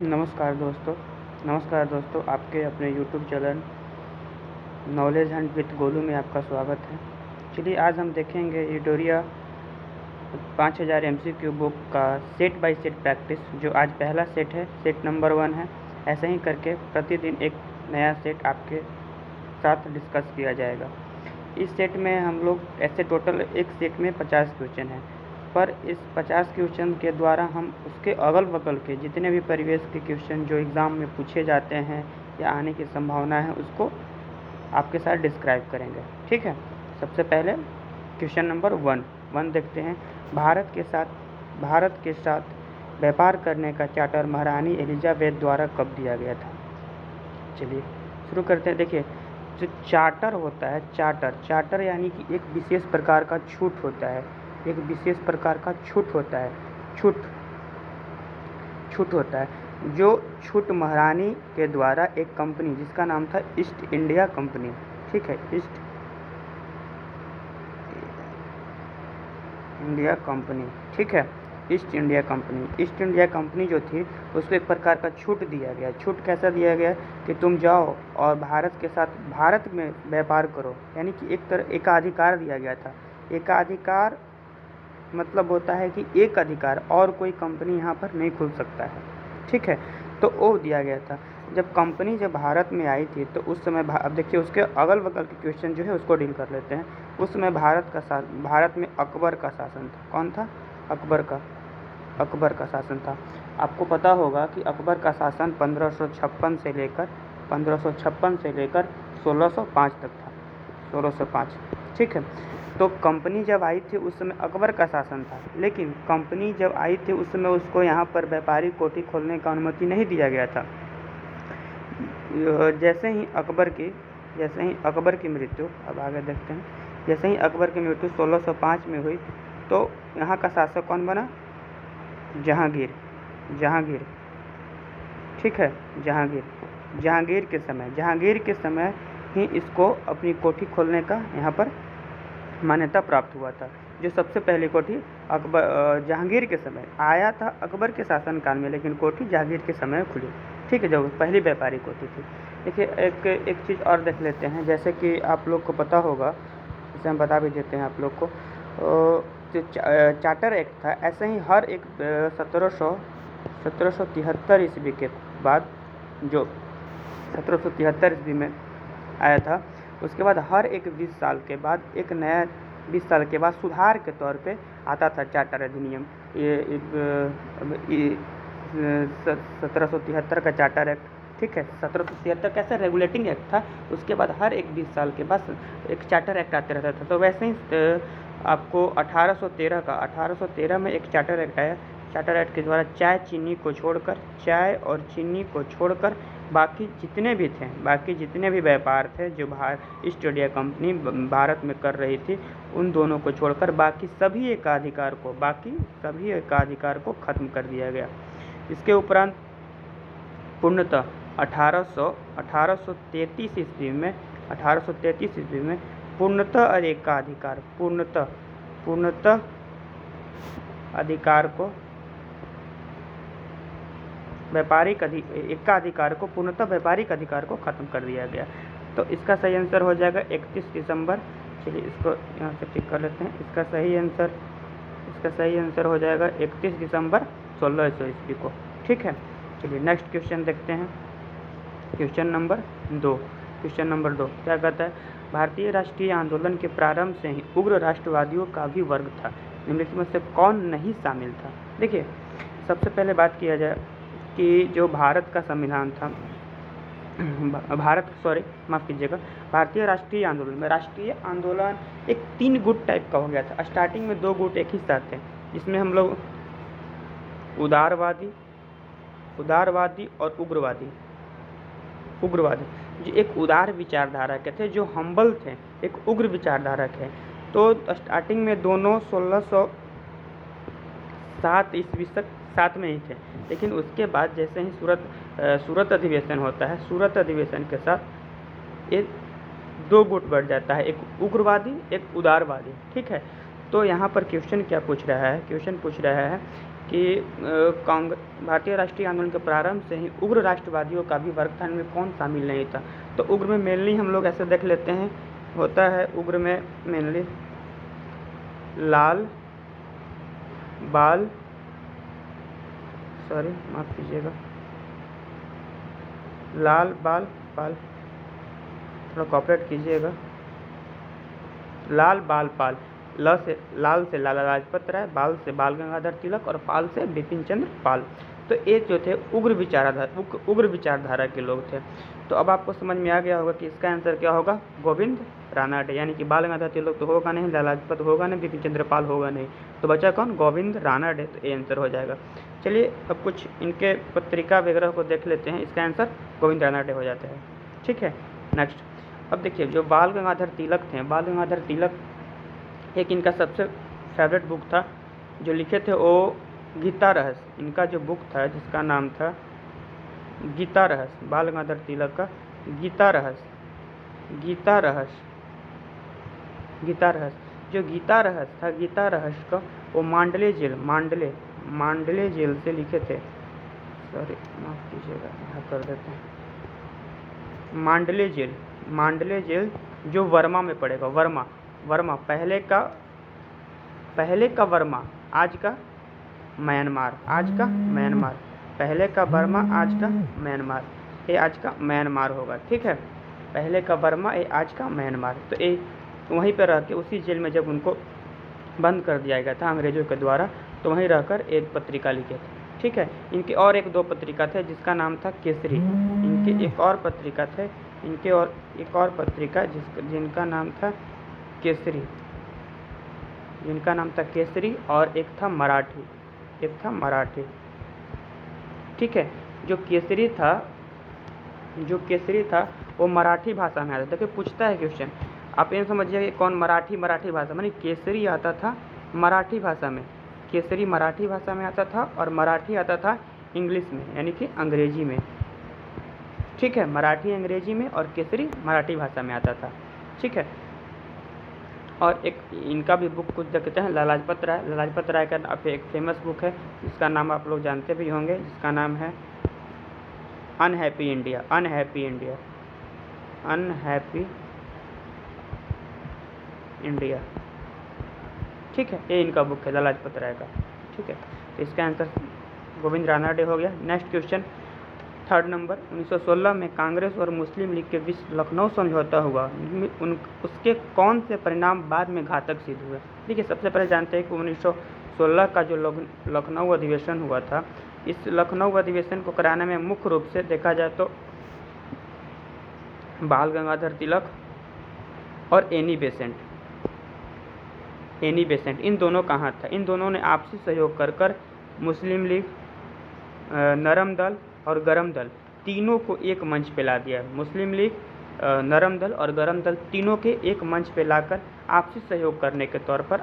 नमस्कार दोस्तों, आपके अपने YouTube channel knowledge Hunt with Golu में आपका स्वागत है। चलिए आज हम देखेंगे एडोरिया 5000 MCQ बुक का सेट बाय सेट प्रैक्टिस, जो आज पहला सेट है, सेट नंबर 1 है। ऐसे ही करके प्रतिदिन एक नया सेट आपके साथ डिस्कस किया जाएगा। इस सेट में हम लोग ऐसे टोटल एक सेट में 50 क्वेश्चन हैं, पर इस 50 क्वेश्चन के द्वारा हम उसके अगल बगल के जितने भी परिवेश के क्वेश्चन जो एग्ज़ाम में पूछे जाते हैं या आने की संभावना है, उसको आपके साथ डिस्क्राइब करेंगे। ठीक है, सबसे पहले क्वेश्चन नंबर 1 देखते हैं। भारत के साथ व्यापार करने का चार्टर महारानी एलिजाबेथ द्वारा कब दिया गया था? चलिए शुरू करते हैं। देखिए, जो चार्टर होता है, चार्टर यानी कि एक विशेष प्रकार का छूट होता है, एक विशेष प्रकार का छूट होता है, छूट होता है जो छूट महारानी के द्वारा एक कंपनी जिसका नाम था ईस्ट इंडिया कंपनी, ठीक है, ईस्ट इंडिया कंपनी, ठीक है, ईस्ट इंडिया कंपनी जो थी उसको एक प्रकार का छूट दिया गया। छूट कैसा दिया गया कि तुम जाओ और भारत के साथ भारत में व्यापार करो, यानी कि एक तरह एकाधिकार दिया गया था। एकाधिकार मतलब होता है कि एक अधिकार और कोई कंपनी यहाँ पर नहीं खुल सकता है, ठीक है, तो वो दिया गया था। जब कंपनी भारत में आई थी तो उस समय अब देखिए उसके अगल बगल के क्वेश्चन जो है उसको डील कर लेते हैं। उस समय भारत में अकबर का शासन था। कौन था? अकबर का शासन था। आपको पता होगा कि अकबर का शासन 1556 से लेकर 1605 तक था, 1605, ठीक है। तो कंपनी जब आई थी उस समय अकबर का शासन था, लेकिन कंपनी जब आई थी उस समय उसको यहाँ पर व्यापारी कोठी खोलने का अनुमति नहीं दिया गया था। जैसे ही अकबर की मृत्यु, अब आगे देखते हैं, जैसे ही अकबर की मृत्यु 1605 में हुई तो यहाँ का शासक कौन बना? जहांगीर, ठीक है, जहांगीर के समय ही इसको अपनी कोठी खोलने का यहाँ पर मान्यता प्राप्त हुआ था। जो सबसे पहली कोठी जहांगीर के समय आया था, अकबर के शासनकाल में, लेकिन कोठी जहांगीर के समय खुली, ठीक है, जो पहली व्यापारी कोठी थी। देखिए एक चीज़ और देख लेते हैं, जैसे कि आप लोग को पता होगा, जैसे हम बता भी देते हैं आप लोग को, जो चार्टर एक्ट था, ऐसे ही हर एक 1773 ईस्वी के बाद, जो 1773 ईस्वी में आया था, उसके बाद हर एक 20 साल के बाद एक नया 20 साल के बाद सुधार के तौर पे आता था चार्टर अधिनियम। ये 1773 का चार्टर एक्ट, ठीक है, 1773 कैसा रेगुलेटिंग एक्ट था। उसके बाद हर एक 20 साल के बाद एक चार्टर एक्ट आते रहता था। तो वैसे ही आपको 1813 में एक चार्टर एक्ट आया। चार्टर एक्ट के द्वारा चाय और चीनी को छोड़कर बाकी जितने भी व्यापार थे जो ईस्ट इंडिया कंपनी भारत में कर रही थी, उन दोनों को छोड़कर बाकी सभी एकाधिकार को खत्म कर दिया गया। इसके उपरांत पूर्णतः 1833 ईस्वी में पूर्णतः अधिकार को व्यापारिक अधिकार को खत्म कर दिया गया। तो इसका सही आंसर हो जाएगा 31 दिसंबर। चलिए इसको यहाँ से टिक कर लेते हैं। इसका सही आंसर हो जाएगा 31 दिसंबर 1600 ईस्वी को, ठीक है। चलिए नेक्स्ट क्वेश्चन देखते हैं। क्वेश्चन नंबर 2 क्या कहता है? भारतीय राष्ट्रीय आंदोलन के प्रारंभ से ही उग्र राष्ट्रवादियों का भी वर्ग था, निम्नलिखित में से कौन नहीं शामिल था? देखिए, सबसे पहले बात किया जाए कि जो भारत का संविधान था, भारतीय राष्ट्रीय आंदोलन एक 3 गुट टाइप का हो गया था। स्टार्टिंग में 2 गुट एक ही साथ थे, जिसमें हम लोग उदारवादी और उग्रवादी, जो एक उदार विचारधारा के थे, जो हम्बल थे, एक उग्र विचारधारा के। तो स्टार्टिंग में दोनों 1607 ईस्वी तक साथ में ही थे, लेकिन उसके बाद जैसे ही सूरत अधिवेशन होता है, सूरत अधिवेशन के साथ ये 2 गुट बढ़ जाता है, एक उग्रवादी, एक उदारवादी, ठीक है। तो यहाँ पर क्वेश्चन क्या पूछ रहा है? क्वेश्चन पूछ रहा है कि भारतीय राष्ट्रीय आंदोलन के प्रारंभ से ही उग्र राष्ट्रवादियों का भी वर्ग था, इनमें कौन शामिल नहीं था। तो उग्र में मेनली हम लोग ऐसे देख लेते हैं, होता है उग्र में मेनली लाल बाल माफ़ कीजिएगा, लाल बाल पाल, थोड़ा कॉपरेट कीजिएगा, लाल बाल पाल, लाल से लाला लाजपत राय, बाल से बाल गंगाधर तिलक और पाल से बिपिन चंद्र पाल। तो ये जो थे उग्र विचारधारा के लोग थे। तो अब आपको समझ में आ गया होगा कि इसका आंसर क्या होगा, गोविंद रानाडे, यानी कि बाल गंगाधर तिलक तो होगा नहीं, लाला लाजपत होगा नहीं, बिपिन चंद्र पाल होगा नहीं, तो बचा कौन, गोविंद रानाडे। तो ये आंसर हो जाएगा। चलिए अब कुछ इनके पत्रिका वगैरह को देख लेते हैं, इसका आंसर गोविंद रानाडे हो जाता है। ठीक है, नेक्स्ट अब देखिए जो बाल गंगाधर तिलक थे, बाल गंगाधर तिलक एक इनका सबसे फेवरेट बुक था जो लिखे थे वो गीता रहस्य। इनका जो बुक था जिसका नाम था गीता रहस्य, बाल गंगाधर तिलक का गीता रहस्य। जो गीता रहस्य था, गीता रहस्य का वो मांडले जेल से लिखे थे। सॉरी माफ कीजिएगा, यहाँ कर देते हैं। मांडले जेल जो वर्मा में पड़ेगा, वर्मा पहले का वर्मा, आज का म्यांमार, पहले का बर्मा, आज का म्यांमार, ये आज का म्यांमार होगा। ठीक है, पहले का बर्मा, ये आज का म्यांमार। तो ये वहीं पर रह के उसी जेल में जब उनको बंद कर दिया गया था अंग्रेजों के द्वारा, तो वहीं रहकर एक पत्रिका लिखे थे। ठीक है, इनके और एक दो पत्रिका थे जिसका नाम था केसरी। इनके एक और पत्रिका थे, जिनका नाम था केसरी, और एक था मराठी। ठीक है, जो केसरी था वो मराठी भाषा में आता था। देखिए पूछता है क्वेश्चन, आप ये समझिए कि कौन मराठी भाषा, मानी केसरी आता था मराठी भाषा में, केसरी मराठी भाषा में आता था और मराठी आता था इंग्लिश में, यानी कि अंग्रेजी में। ठीक है, मराठी अंग्रेजी में और केसरी मराठी भाषा में आता था। ठीक है, और एक इनका भी बुक कुछ देखते हैं, लाजपत राय का एक फेमस बुक है जिसका नाम आप लोग जानते भी होंगे, जिसका नाम है अनहैप्पी इंडिया। ठीक है, ये इनका बुक है लाजपत राय का। ठीक है, तो इसका आंसर गोविंद रानाडे हो गया। नेक्स्ट क्वेश्चन 3rd नंबर, 1916 में कांग्रेस और मुस्लिम लीग के बीच लखनऊ समझौता हुआ, उसके कौन से परिणाम बाद में घातक सिद्ध हुए। देखिए सबसे पहले जानते हैं कि 1916 का जो लखनऊ अधिवेशन हुआ था, इस लखनऊ अधिवेशन को कराने में मुख्य रूप से देखा जाए तो बाल गंगाधर तिलक और एनी बेसेंट, इन दोनों का हाथ था। इन दोनों ने आपसी सहयोग कर मुस्लिम लीग, नरम दल और गरम दल तीनों को एक मंच पे ला दिया। मुस्लिम लीग, नरम दल और गरम दल तीनों के एक मंच पे लाकर आपसी सहयोग करने के तौर पर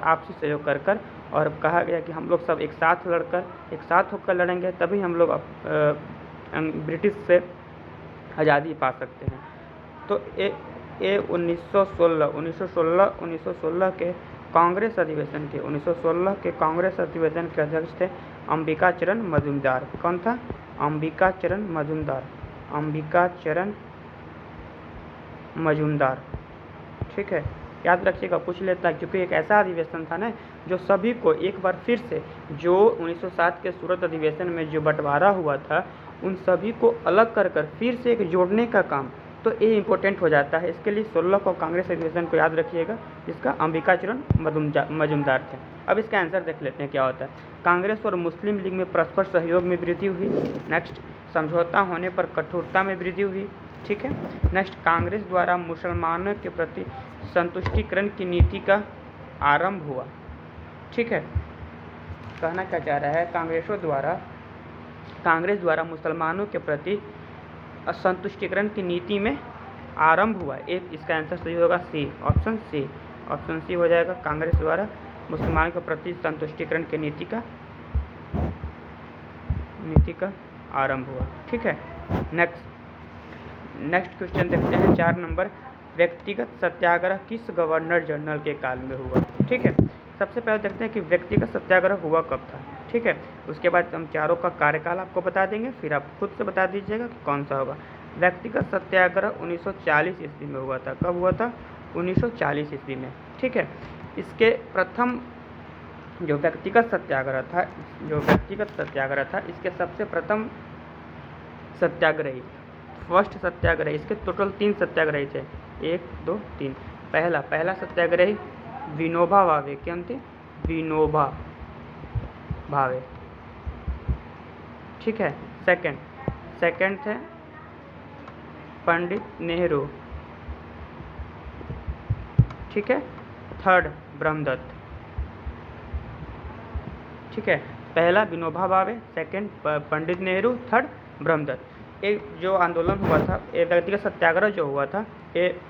कर और कहा गया कि हम लोग सब एक साथ होकर लड़ेंगे, तभी हम लोग ब्रिटिश से आज़ादी पा सकते हैं। तो ये 1916 के कांग्रेस अधिवेशन के 1916 के कांग्रेस अधिवेशन के अध्यक्ष थे अंबिका चरण मजूमदार। कौन था? अंबिका चरण मजूमदार। ठीक है, याद रखिएगा, पूछ लेता है, क्योंकि एक ऐसा अधिवेशन था ना जो सभी को एक बार फिर से, जो 1907 के सूरत अधिवेशन में जो बंटवारा हुआ था, उन सभी को अलग कर फिर से एक जोड़ने का काम, तो ये इम्पोर्टेंट हो जाता है। इसके लिए 16 को कांग्रेस अधिवेशन को याद रखिएगा, जिसका अंबिका चरण मजूमदार थे। अब इसका आंसर देख लेते हैं क्या होता है। कांग्रेस और मुस्लिम लीग में परस्पर सहयोग में वृद्धि हुई। नेक्स्ट, समझौता होने पर कठोरता में वृद्धि हुई। ठीक है, नेक्स्ट, कांग्रेस द्वारा मुसलमानों के प्रति संतुष्टिकरण की नीति का आरंभ हुआ। ठीक है, कहना क्या चाह रहा है, कांग्रेस द्वारा मुसलमानों के प्रति असंतुष्टिकरण की नीति में आरंभ हुआ। एक इसका आंसर सही होगा सी, ऑप्शन सी हो जाएगा। कांग्रेस द्वारा मुसलमानों के प्रति संतुष्टिकरण की नीति का आरंभ हुआ। ठीक है, नेक्स्ट क्वेश्चन देखते हैं 4 नंबर, व्यक्तिगत सत्याग्रह किस गवर्नर जनरल के काल में हुआ। ठीक है, सबसे पहले देखते हैं कि व्यक्तिगत सत्याग्रह हुआ कब था। ठीक है, उसके बाद हम चारों का कार्यकाल आपको बता देंगे, फिर आप खुद से बता दीजिएगा कि कौन सा होगा। व्यक्तिगत सत्याग्रह 1940 ईस्वी में हुआ था। कब हुआ था? 1940 ईस्वी में। ठीक है, इसके प्रथम जो व्यक्तिगत सत्याग्रह था इसके सबसे प्रथम सत्याग्रही, फर्स्ट सत्याग्रह, इसके टोटल 3 सत्याग्रही थे, 1 2 3। पहला सत्याग्रही विनोबा भावे, कौन थे? विनोबा भावे। ठीक है, सेकंड थे पंडित नेहरू। ठीक है, थर्ड ब्रह्मदत्त। ठीक है, पहला विनोबा भावे, सेकंड पंडित नेहरू, थर्ड ब्रह्मदत्त। एक जो आंदोलन हुआ था, ये व्यक्तिगत सत्याग्रह जो हुआ था, ये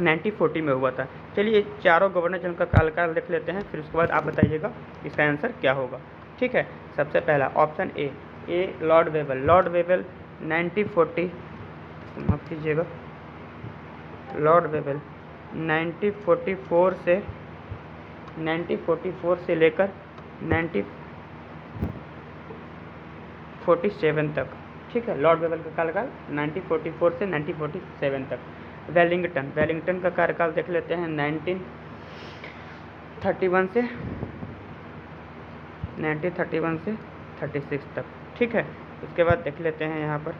1940 में हुआ था। चलिए चारों गवर्नर जनरल का कार्यकाल देख लेते हैं, फिर उसके बाद आप बताइएगा इसका आंसर क्या होगा। ठीक है, सबसे पहला ऑप्शन ए लॉर्ड वेवल 1940, माफ कीजिएगा, लॉर्ड वेवल 1944 से लेकर 1947 तक। ठीक है, लॉर्ड वेवल का कार्यकाल 1944 से 1947 तक। वेलिंगटन का कार्यकाल देख लेते हैं 1931 से 36 तक। ठीक है, उसके बाद देख लेते हैं यहाँ पर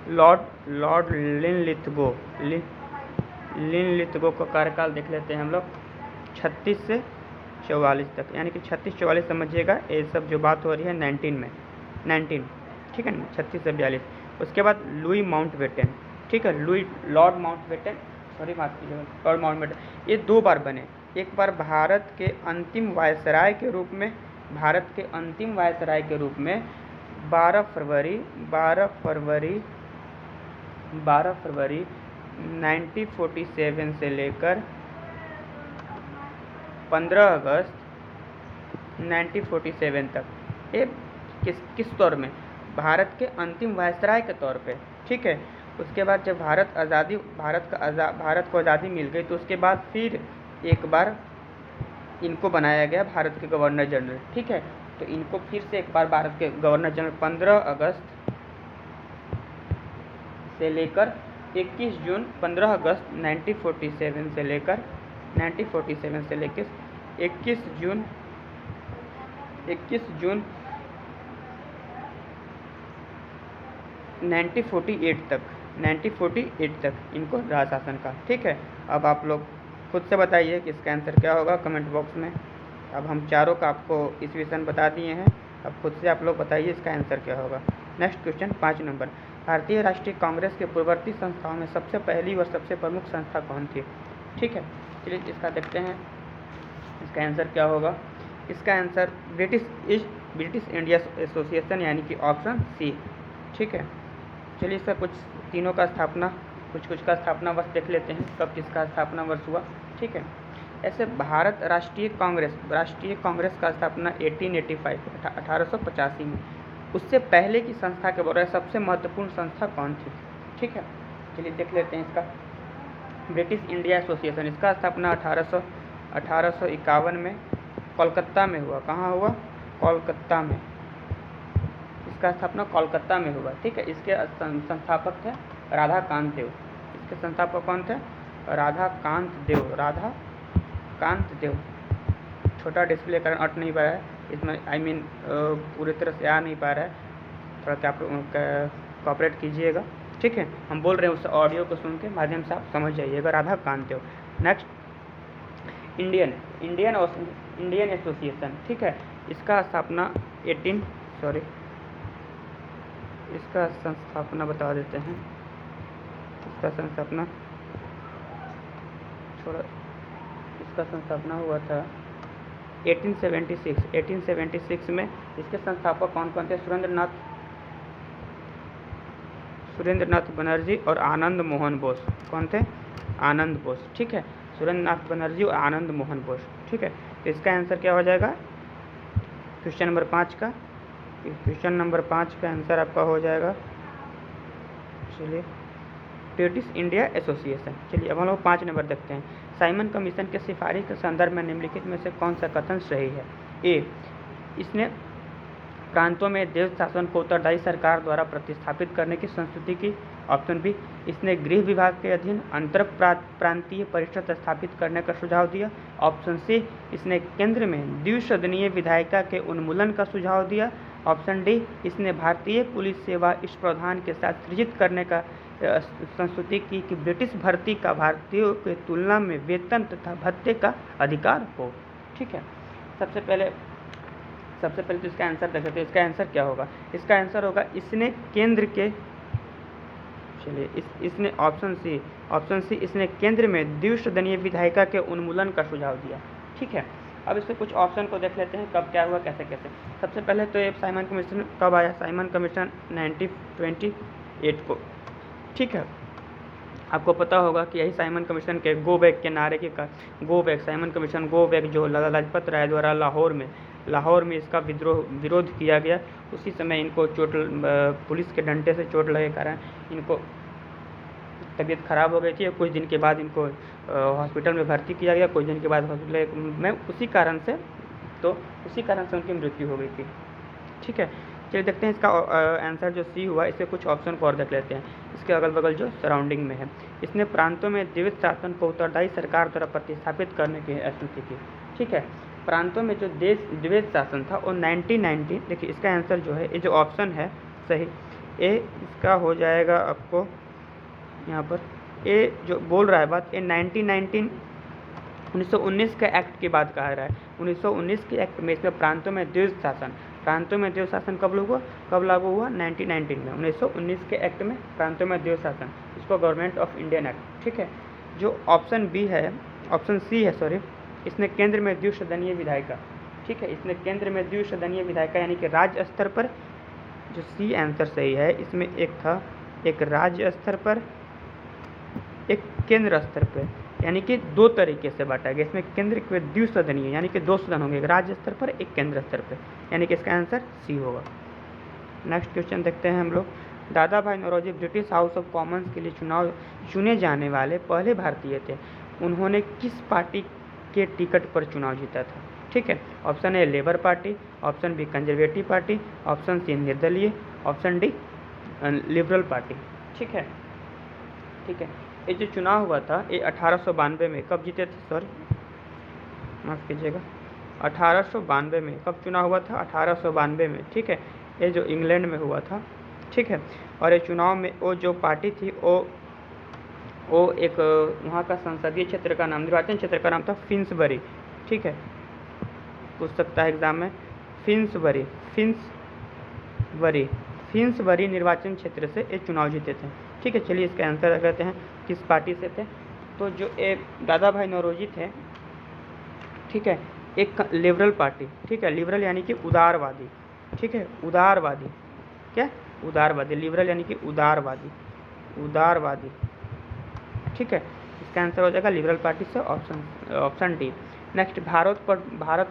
लॉर्ड लिनलिथगो का कार्यकाल देख लेते हैं हम लोग 36 से 44 तक, यानी कि 36-44 समझिएगा, ये सब जो बात हो रही है 19, ठीक है ना, 36 से 42। उसके बाद लुई माउंटबेटन। ठीक है, लॉर्ड माउंटबेटन, ये 2 बार बने। एक बार भारत के अंतिम वायसराय के रूप में 12 फरवरी 1947 से लेकर 15 अगस्त 1947 तक। ये किस तौर में? भारत के अंतिम वायसराय के तौर पे। ठीक है, उसके बाद जब भारत को आज़ादी मिल गई, तो उसके बाद फिर एक बार इनको बनाया गया भारत के गवर्नर जनरल। ठीक है, तो इनको फिर से एक बार भारत के गवर्नर जनरल 15 अगस्त से लेकर 21 जून 15 अगस्त 1947 से लेकर 21 जून 1948 तक इनको राज शासन का। ठीक है, अब आप लोग खुद से बताइए कि इसका आंसर क्या होगा कमेंट बॉक्स में। अब हम चारों का आपको ईस्वीसन बता दिए हैं, अब खुद से आप लोग बताइए इसका आंसर क्या होगा। नेक्स्ट क्वेश्चन 5 नंबर, भारतीय राष्ट्रीय कांग्रेस के पूर्ववर्ती संस्थाओं में सबसे पहली और सबसे प्रमुख संस्था कौन थी? ठीक है, चलिए इसका देखते हैं इसका आंसर क्या होगा। इसका आंसर ब्रिटिश इंडिया एसोसिएशन, यानी कि ऑप्शन सी। ठीक है, चलिए इसका कुछ का स्थापना वर्ष देख लेते हैं, कब किसका स्थापना वर्ष हुआ। ठीक है, ऐसे भारत राष्ट्रीय कांग्रेस का स्थापना 1885 में। उससे पहले की संस्था के बारे में सबसे महत्वपूर्ण संस्था कौन थी? ठीक है, चलिए देख लेते हैं इसका। ब्रिटिश इंडिया एसोसिएशन, इसका स्थापना 1851 में कोलकाता में हुआ। कहाँ हुआ? कोलकाता में। इसका स्थापना कोलकाता में हुआ। ठीक है, इसके संस्थापक थे राधाकांत देव। इसके संस्थापक कौन थे? राधाकांत देव। छोटा डिस्प्ले कारण अट नहीं पा रहा है इसमें, पूरी तरह से आ नहीं पा रहा है, थोड़ा क्या आप कॉपरेट कीजिएगा। ठीक है, हम बोल रहे हैं उस ऑडियो को सुन के माध्यम से आप समझ जाइएगा। Radhakant Dev. Next Indian association. ठीक है, इसका स्थापना इसका संस्थापना बता देते हैं। इसका संस्थापना हुआ था 1876 में। इसके संस्थापक कौन थे? सुरेंद्रनाथ बनर्जी और आनंद मोहन बोस। कौन थे? आनंद बोस। ठीक है, सुरेंद्रनाथ बनर्जी और आनंद मोहन बोस। ठीक है, तो इसका आंसर क्या हो जाएगा क्वेश्चन नंबर 5 का? क्वेश्चन नंबर 5 का आंसर आपका हो जाएगा, चलिए, ब्रिटिश इंडिया एसोसिएशन। चलिए अब हम लोग 5 नंबर देखते हैं। साइमन कमीशन के सिफारिश के संदर्भ में निम्नलिखित में से कौन सा कथन सही है? ए, इसने प्रांतों में देश शासन को उत्तरदायी सरकार द्वारा प्रतिस्थापित करने की संस्कृति की। ऑप्शन बी, इसने गृह विभाग के अधीन अंतर प्रांतीय परिषद स्थापित करने का सुझाव दिया। ऑप्शन सी, इसने केंद्र में द्विसदनीय विधायिका के उन्मूलन का सुझाव दिया। ऑप्शन डी, इसने भारतीय पुलिस सेवा इस प्रावधान के साथ सृजित करने का संस्कृति की कि ब्रिटिश भर्ती का भारतीयों की तुलना में वेतन तथा भत्ते का अधिकार हो। ठीक है, सबसे पहले तो इसका आंसर देख लेते हैं। इसका आंसर क्या होगा? इसका आंसर होगा इसने केंद्र के, चलिए इसने ऑप्शन सी, इसने केंद्र में द्विसदनीय विधायिका के उन्मूलन का सुझाव दिया। ठीक है, अब इसमें कुछ ऑप्शन को देख लेते हैं, कब क्या हुआ, कैसे कैसे। सबसे पहले तो ये साइमन कमीशन कब आया? साइमन कमीशन 1928 को। ठीक है, आपको पता होगा कि यही साइमन कमीशन के गो बैक के नारे के go back, Simon commission go back जो लाला लाजपत राय द्वारा लाहौर में इसका विरोध किया गया। उसी समय इनको पुलिस के डंडे से चोट लगे कारण इनको तबीयत खराब हो गई थी। कुछ दिन के बाद इनको हॉस्पिटल में भर्ती किया गया। कुछ दिन के बाद हॉस्पिटल में उसी कारण से उनकी मृत्यु हो गई थी। ठीक है, चलिए देखते हैं इसका आंसर जो सी हुआ। इसके कुछ ऑप्शन को और देख लेते हैं। इसके अगल बगल जो सराउंडिंग में है, इसने प्रांतों में द्विज शासन को उत्तरदायी सरकार द्वारा प्रतिस्थापित करने की अनुमति की। ठीक है, प्रांतों में जो द्विज शासन था वो 1990, देखिए इसका आंसर जो है, ये जो ऑप्शन है सही, ए इसका हो जाएगा आपको यहाँ पर। ए जो बोल रहा है बात, ये 1919 के एक्ट की बात कह रहा है। 1919 के एक्ट में इसमें प्रांतों में द्विज शासन कब लागू हुआ? 1919 में, 1919 के एक्ट में प्रांतों में द्विज शासन, इसको गवर्नमेंट ऑफ इंडियन एक्ट। ठीक है, जो ऑप्शन सी है सॉरी, इसने केंद्र में द्विसदनीय विधायिका। ठीक है, इसने केंद्र में द्विसदनीय विधायिका यानी कि राज्य स्तर पर, जो सी आंसर सही है, इसमें एक था, एक राज्य स्तर पर, एक केंद्र स्तर पर, यानी कि दो तरीके से बांटा गया। इसमें केंद्र के द्विसदनीय यानी कि 2 सदन होंगे, एक राज्य स्तर पर, एक केंद्र स्तर पर, यानी कि इसका आंसर सी होगा। नेक्स्ट क्वेश्चन देखते हैं हम लोग। Dadabhai Naoroji British House of Commons के लिए चुने जाने वाले पहले भारतीय थे। उन्होंने किस पार्टी के टिकट पर चुनाव जीता था? ठीक है, option A Labour Party, option B Conservative Party, option C निर्दलीय, ऑप्शन डी लिबरल पार्टी। ठीक है, ये जो चुनाव हुआ था ये 1892 में कब जीते थे? सॉरी माफ़ कीजिएगा, 1892 में कब चुनाव हुआ था? 1892 में। ठीक है, ये जो इंग्लैंड में हुआ था। ठीक है, और ये चुनाव में वो जो पार्टी थी वो एक वहाँ का संसदीय क्षेत्र का नाम, निर्वाचन क्षेत्र का नाम था फिन्सबरी। ठीक है, पूछ सकता है एग्जाम में, फिन्सबरी निर्वाचन क्षेत्र से ये चुनाव जीते थे। ठीक है, चलिए इसका आंसर कहते हैं किस पार्टी से थे। तो जो एक दादा भाई नौरोजी थे, ठीक है, एक लिबरल पार्टी। ठीक है, लिबरल यानी कि उदारवादी। ठीक है, उदारवादी, क्या उदारवादी, लिबरल यानी कि उदारवादी। ठीक है, इसका आंसर हो जाएगा लिबरल पार्टी से ऑप्शन डी। नेक्स्ट, भारत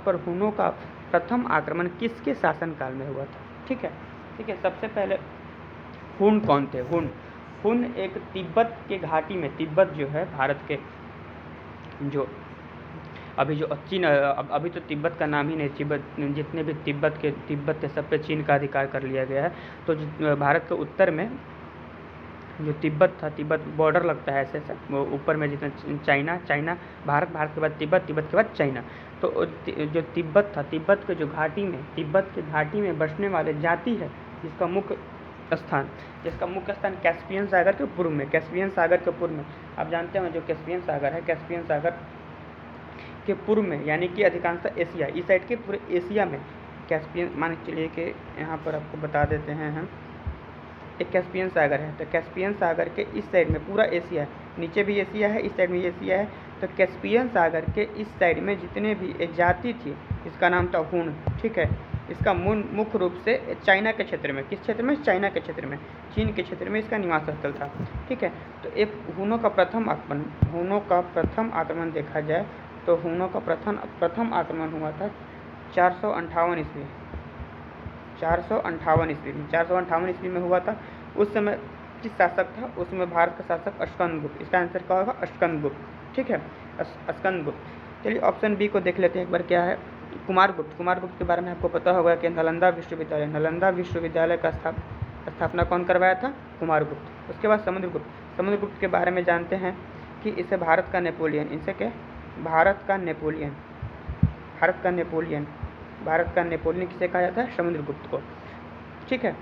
पर हुनों का प्रथम आक्रमण किसके शासनकाल में हुआ था? ठीक है, सबसे पहले हुन कौन थे? हुन एक तिब्बत के घाटी में, तिब्बत जो है भारत के जो चीन, अभी तो तिब्बत का नाम ही नहीं, जितने भी तिब्बत के सब पे चीन का अधिकार कर लिया गया है। तो भारत के उत्तर में जो तिब्बत था, तिब्बत बॉर्डर लगता है ऐसे वो ऊपर में जितना चाइना, भारत के बाद तिब्बत के बाद चाइना। तो जो तिब्बत था, तिब्बत के घाटी में बसने वाले जाति है जिसका मुख्य स्थान कैस्पियन सागर के पूर्व में, आप जानते हैं जो कैस्पियन सागर है, कैस्पियन सागर के पूर्व में, यानी कि अधिकांशतः एशिया, इस साइड के पूरे एशिया में कैस्पियन, मान के चलिए कि यहाँ पर आपको बता देते हैं हम, एक कैस्पियन सागर है। तो कैस्पियन सागर के इस साइड में पूरा एशिया है, नीचे भी एशिया है, इस साइड में एशिया है। तो कैस्पियन सागर के इस साइड में जितने भी एक जाति थी, इसका नाम था हुन। ठीक है, इसका मुख्य रूप से चाइना के क्षेत्र में, किस क्षेत्र में? चाइना के क्षेत्र में, चीन के क्षेत्र में इसका निवास स्थल था। ठीक है, तो एक हुनों का प्रथम आक्रमण देखा जाए तो हुनों का प्रथम आक्रमण हुआ था 458 ईस्वी में, 458 ईस्वी में हुआ था। उस समय किस शासक था? उसमें भारत का शासक स्कंदगुप्त। इसका आंसर क्या होगा? स्कंदगुप्त। ठीक है, स्कंदगुप्त। चलिए ऑप्शन बी को देख लेते हैं एक बार क्या है। कुमारगुप्त। कुमारगुप्त के बारे में आपको पता होगा कि नालंदा विश्वविद्यालय का स्थापना कौन करवाया था? कुमारगुप्त। उसके बाद समुद्रगुप्त। समुद्रगुप्त के बारे में जानते हैं कि इसे भारत का नेपोलियन, इसे क्या, भारत का नेपोलियन किसे कहा जाता है? समुद्रगुप्त को। ठीक है,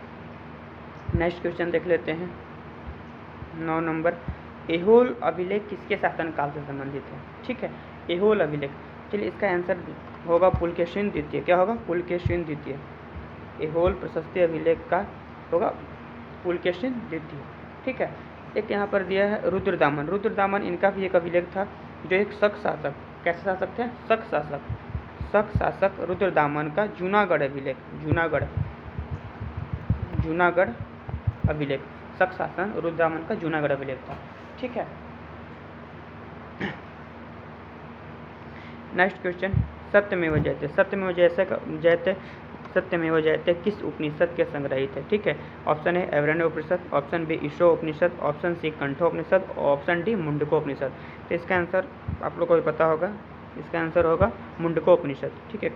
नेक्स्ट क्वेश्चन देख लेते हैं 9 नंबर। ऐहोल अभिलेख किसके शासनकाल से संबंधित है? ठीक है, ऐहोल अभिलेख। चलिए इसका आंसर होगा पुलकेशिन द्वितीय। क्या होगा? पुलकेशिन द्वितीय। ऐहोल प्रशस्ति अभिलेख का होगा पुलकेशिन द्वितीय। ठीक है, एक यहाँ पर दिया है रुद्रदामन। रुद्रदामन इनका भी एक अभिलेख था, जो एक शक शासक, कैसे शासक थे? शक शासक रुद्रदामन का जूनागढ़ अभिलेख, शक शासन रुद्रदामन का जूनागढ़ अभिलेख था। ठीक है, नेक्स्ट क्वेश्चन, सत्यमेव जयते किस उपनिषद के संग्रहित है? ठीक है, ऑप्शन है ऐवरेण्य Upanishad, option B Isho Upanishad, option C Kathopanishad, option D Mundakopanishad. तो इसका आंसर आप लोग को भी पता होगा, इसका आंसर होगा मुंडकोपनिषद। ठीक है,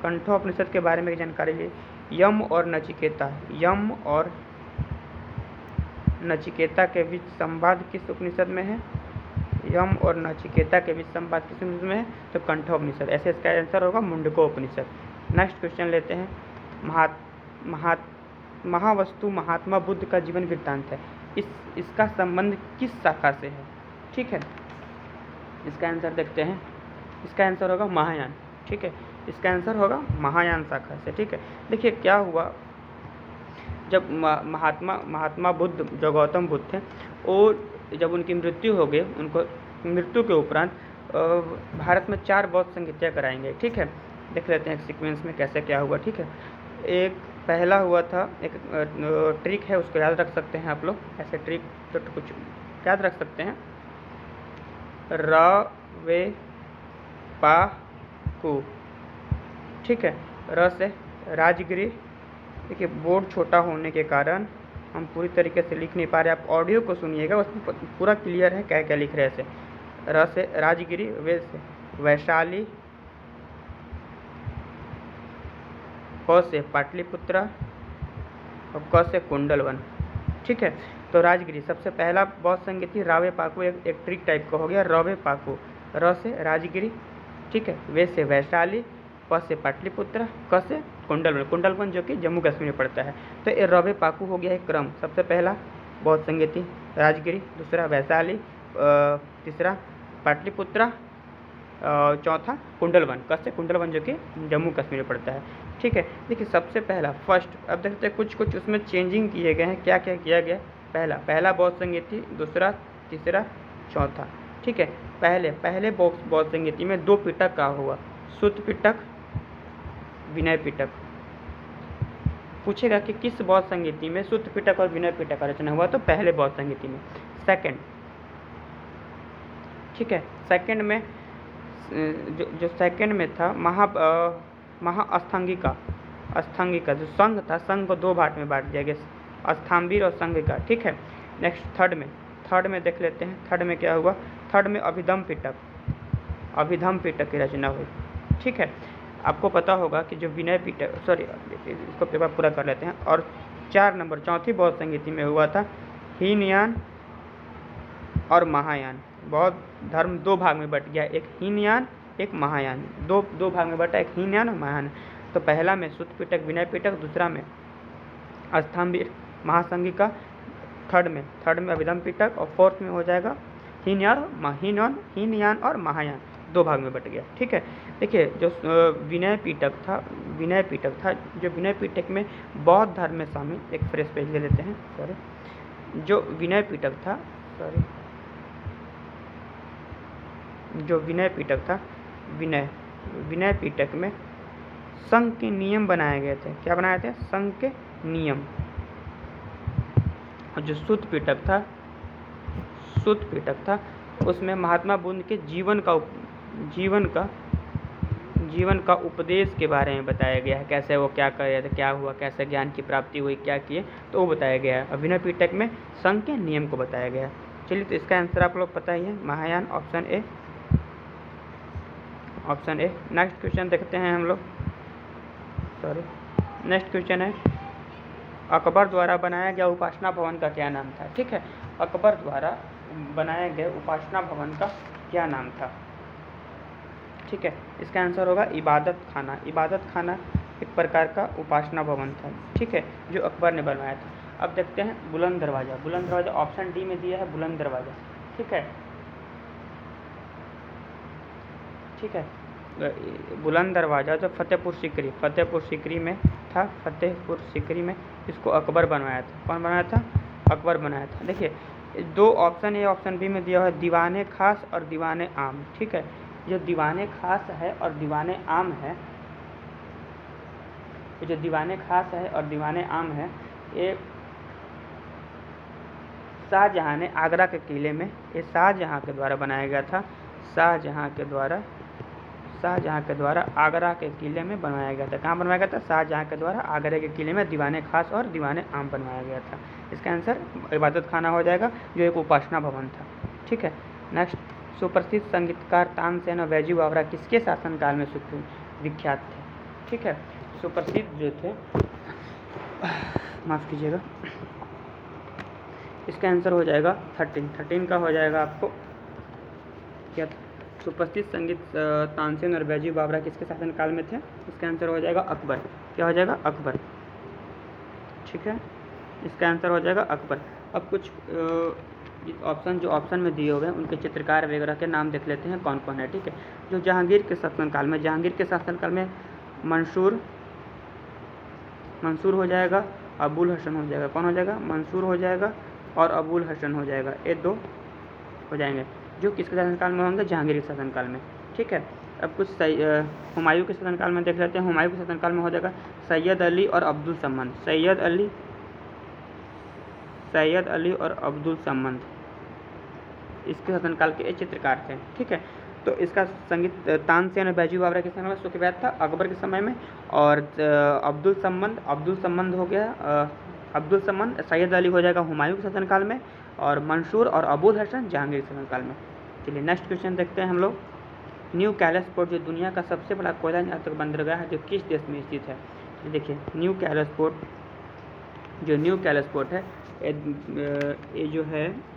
कंठोपनिषद के बारे में जानकारी ली। यम और नचिकेता के बीच संवाद किस उपनिषद में है? यम और नचिकेता के बीच संवाद किस उपनिषद में है? तो कंठोपनिषद। ऐसे इसका आंसर होगा मुंडकोपनिषद। नेक्स्ट क्वेश्चन लेते हैं, महावस्तु महात्मा बुद्ध का जीवन वृत्तांत है, इसका संबंध किस शाखा से है? ठीक है, इसका आंसर देखते हैं, इसका आंसर होगा महायान। ठीक है, इसका आंसर होगा महायान शाखा से। ठीक है, देखिए क्या हुआ, जब महात्मा बुद्ध, जो गौतम बुद्ध थे, और जब उनकी मृत्यु हो गई, उनको मृत्यु के उपरांत भारत में 4 बौद्ध संगीतियाँ कराएंगे। ठीक है, देख लेते हैं एक सीक्वेंस में कैसे क्या हुआ। ठीक है, एक पहला हुआ था, एक ट्रिक है, उसको याद रख सकते हैं आप लोग, ऐसे ट्रिक तो कुछ याद रख सकते हैं। र वे पा कु। ठीक है, र से राजगिरी। देखिए बोर्ड छोटा होने के कारण हम पूरी तरीके से लिख नहीं पा रहे, आप ऑडियो को सुनिएगा, उसमें पूरा क्लियर है क्या क्या लिख रहे हैं। ऐसे र से राजगिरी, वे से वैशाली, क से पाटलिपुत्रा और क से कुंडलवन। ठीक है, तो राजगिरी सबसे पहला बौद्ध संगीत थी। रावे पाकू एक ट्रिक टाइप का हो गया, रवे पाकू। र से राजगिरी, ठीक है, वे से वैशाली, प से पाटलिपुत्र, क से कुंडलवन जो कि जम्मू कश्मीर में पड़ता है। तो ये रवे पाकू हो गया एक क्रम, सबसे पहला बौद्ध संगीति राजगिरी, दूसरा वैशाली, तीसरा पाटलिपुत्रा, चौथा कुंडलवन, क से कुंडलवन जो कि जम्मू कश्मीर में पड़ता है। ठीक है, देखिए सबसे पहला फर्स्ट, अब देखते हैं कुछ उसमें चेंजिंग किए गए हैं, क्या क्या किया गया। पहला बौद्ध संगीति, दूसरा, तीसरा, चौथा। ठीक है, पहले बौद्ध संगीति में 2 पिटक का हुआ, सुत्त पिटक, विनय पिटक। पूछेगा कि किस बौद्ध संगीति में सुत्त पिटक और विनय पिटक का रचना हुआ, तो पहले बौद्ध संगीति में। सेकंड, ठीक है, सेकंड में जो सेकंड में था महाअस्थांगिका जो संघ था, संघ को 2 भाग में बांट दिया गया, अस्थाम्बीर और संघिका। ठीक है, नेक्स्ट थर्ड में देख लेते हैं, थर्ड में क्या हुआ। थर्ड में अभिधम पिटक की रचना हुई। ठीक है, आपको पता होगा कि जो विनय पिटक, सॉरी इसको पेपर पूरा कर लेते हैं। और 4 नंबर चौथी बौद्ध संगीति में हुआ था हीनयान और महायान। बौद्ध धर्म 2 भाग में बट गया, एक हीनयान एक महायान, दो भाग में बटा, एक हीनयान और महायान। तो पहला में सुत्त पिटक विनय पिटक, दूसरा में अस्थाम्बीर महासंघिका, थर्ड में अभिधम पिटक, और फोर्थ में हो जाएगा हीनयान और महायान, 2 भाग में बट गया। ठीक है, देखिए जो विनय पिटक था, जो विनय पिटक में बौद्ध धर्म में शामिल, एक फ्रेश पेज ले लेते हैं, सॉरी, जो विनय पिटक था, विनय पिटक में संघ के नियम बनाए गए थे। क्या बनाए थे? संघ के नियम। और जो सुत्त पिटक था उसमें महात्मा बुद्ध के जीवन का उपदेश के बारे में बताया गया है, कैसे वो क्या कर रहे थे, क्या हुआ, कैसे ज्ञान की प्राप्ति हुई, क्या किए, तो वो बताया गया है। विनय पिटक में संघ के नियम को बताया गया है। चलिए, तो इसका आंसर आप लोग पता ही है, Mahayana, option A option A. Next question देखते हैं हम लोग। नेक्स्ट क्वेश्चन है अकबर द्वारा बनाया गया उपासना भवन का क्या नाम था। ठीक है, अकबर द्वारा बनाया गया उपासना भवन का क्या नाम था। ठीक है, इसका आंसर होगा इबादत खाना। इबादत खाना एक प्रकार का उपासना भवन था, ठीक है, जो अकबर ने बनवाया था। अब देखते हैं बुलंद दरवाज़ा। बुलंद दरवाज़ा ऑप्शन डी में दिया है बुलंद दरवाज़ा। ठीक है, ठीक है, बुलंद दरवाज़ा जो फतेहपुर सीकरी में था। फतेहपुर सीकरी में इसको अकबर बनवाया था। कौन बनाया था? अकबर बनाया था। देखिए, दो ऑप्शन ए ऑप्शन बी में दिया हुआ है दीवाने खास और दीवाने आम। ठीक है, जो दीवाने खास है और दीवाने आम है, जो दीवाने खास है और दीवाने आम है, ये शाहजहाँ ने आगरा के किले में, ये शाहजहाँ के द्वारा बनाया गया था। शाहजहाँ के द्वारा आगरा के किले में बनवाया गया था। कहाँ बनवाया गया था? शाहजहाँ के द्वारा आगरा के किले में दीवाने खास और दीवाने आम बनवाया गया था। इसका आंसर इबादत खाना हो जाएगा, जो एक उपासना भवन था। ठीक है, नेक्स्ट, सुप्रसिद्ध संगीतकार तानसेन और बैजू बावरा किसके शासनकाल में विख्यात थे। ठीक है, सुप्रसिद्ध जो थे, माफ़ कीजिएगा, इसका आंसर हो जाएगा 13 का हो जाएगा आपको क्या। सुप्रसिद्ध संगीत तानसेन और बैजू बावरा किसके शासनकाल में थे? इसका आंसर हो जाएगा अकबर। क्या हो जाएगा? अकबर। ठीक है, इसका आंसर हो जाएगा अकबर। अब कुछ जो ऑप्शन में दिए हुए हैं उनके चित्रकार वगैरह के नाम देख लेते हैं कौन कौन है। ठीक है, जो जहांगीर के शासनकाल में मंसूर हो जाएगा, अबुल हसन हो जाएगा। कौन हो जाएगा? मंसूर हो जाएगा और अबुल हसन हो जाएगा, ये दो हो जाएंगे। जो किसके शासनकाल में होंगे? जहांगीर के शासनकाल में। ठीक है, अब कुछ हुमायूं के शासनकाल में देख लेते हैं। हुमायूं के शासनकाल में हो जाएगा सैयद अली और अब्दुल सम्मद। सैयद अली और अब्दुल सम्मद इसके शासनकाल के चित्रकार थे। ठीक है, तो इसका संगीत तानसेन और बैजू बावरा के समय में सुखवैत था अकबर के समय में, और अब्दुल सम्मद हो गया अब्दुल सम्मद। सैयद अली हो जाएगा हुमायूं के शासनकाल में, और मंसूर और अबुल हसन जहांगीर के शासनकाल में। चलिए नेक्स्ट क्वेश्चन देखते हैं हम लोग। न्यू कैलस पोर्ट जो दुनिया का सबसे बड़ा कोयला निर्यातक बंदरगाह है, जो किस देश में स्थित है। तो देखिए, न्यू कैलस पोर्ट है, ये जो है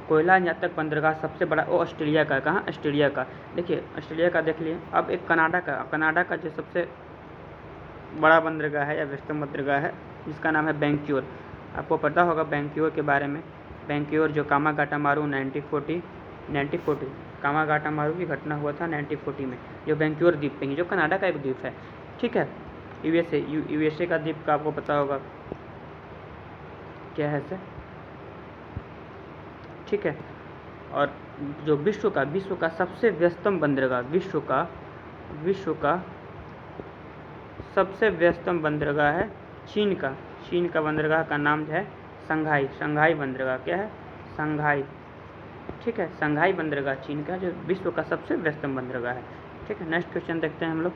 कोयला निर्यातक बंदरगाह सबसे बड़ा वो ऑस्ट्रेलिया का। कहाँ? ऑस्ट्रेलिया का। देखिए, ऑस्ट्रेलिया का देख लिए। अब एक कनाडा का जो सबसे बड़ा बंदरगाह है या व्यस्तम बंदरगाह है, जिसका नाम है बैंक्योर। आपको पता होगा बैंक्योर के बारे में। बैंक्योर जो कामागाटामारू 1940 कामागाटामारू की घटना हुआ था 1940 में, जो बैंक्योर द्वीप पे ही, जो कनाडा का एक द्वीप है। ठीक है, यूएसए का द्वीप का आपको पता होगा क्या है सर। ठीक है, और जो विश्व का सबसे व्यस्तम बंदरगाह, विश्व का सबसे व्यस्तम बंदरगाह है चीन का बंदरगाह का नाम जो है शंघाई बंदरगाह। क्या है? शंघाई। ठीक है, शंघाई बंदरगाह चीन का, जो विश्व का सबसे व्यस्तम बंदरगाह है। ठीक है, नेक्स्ट क्वेश्चन देखते हैं हम लोग।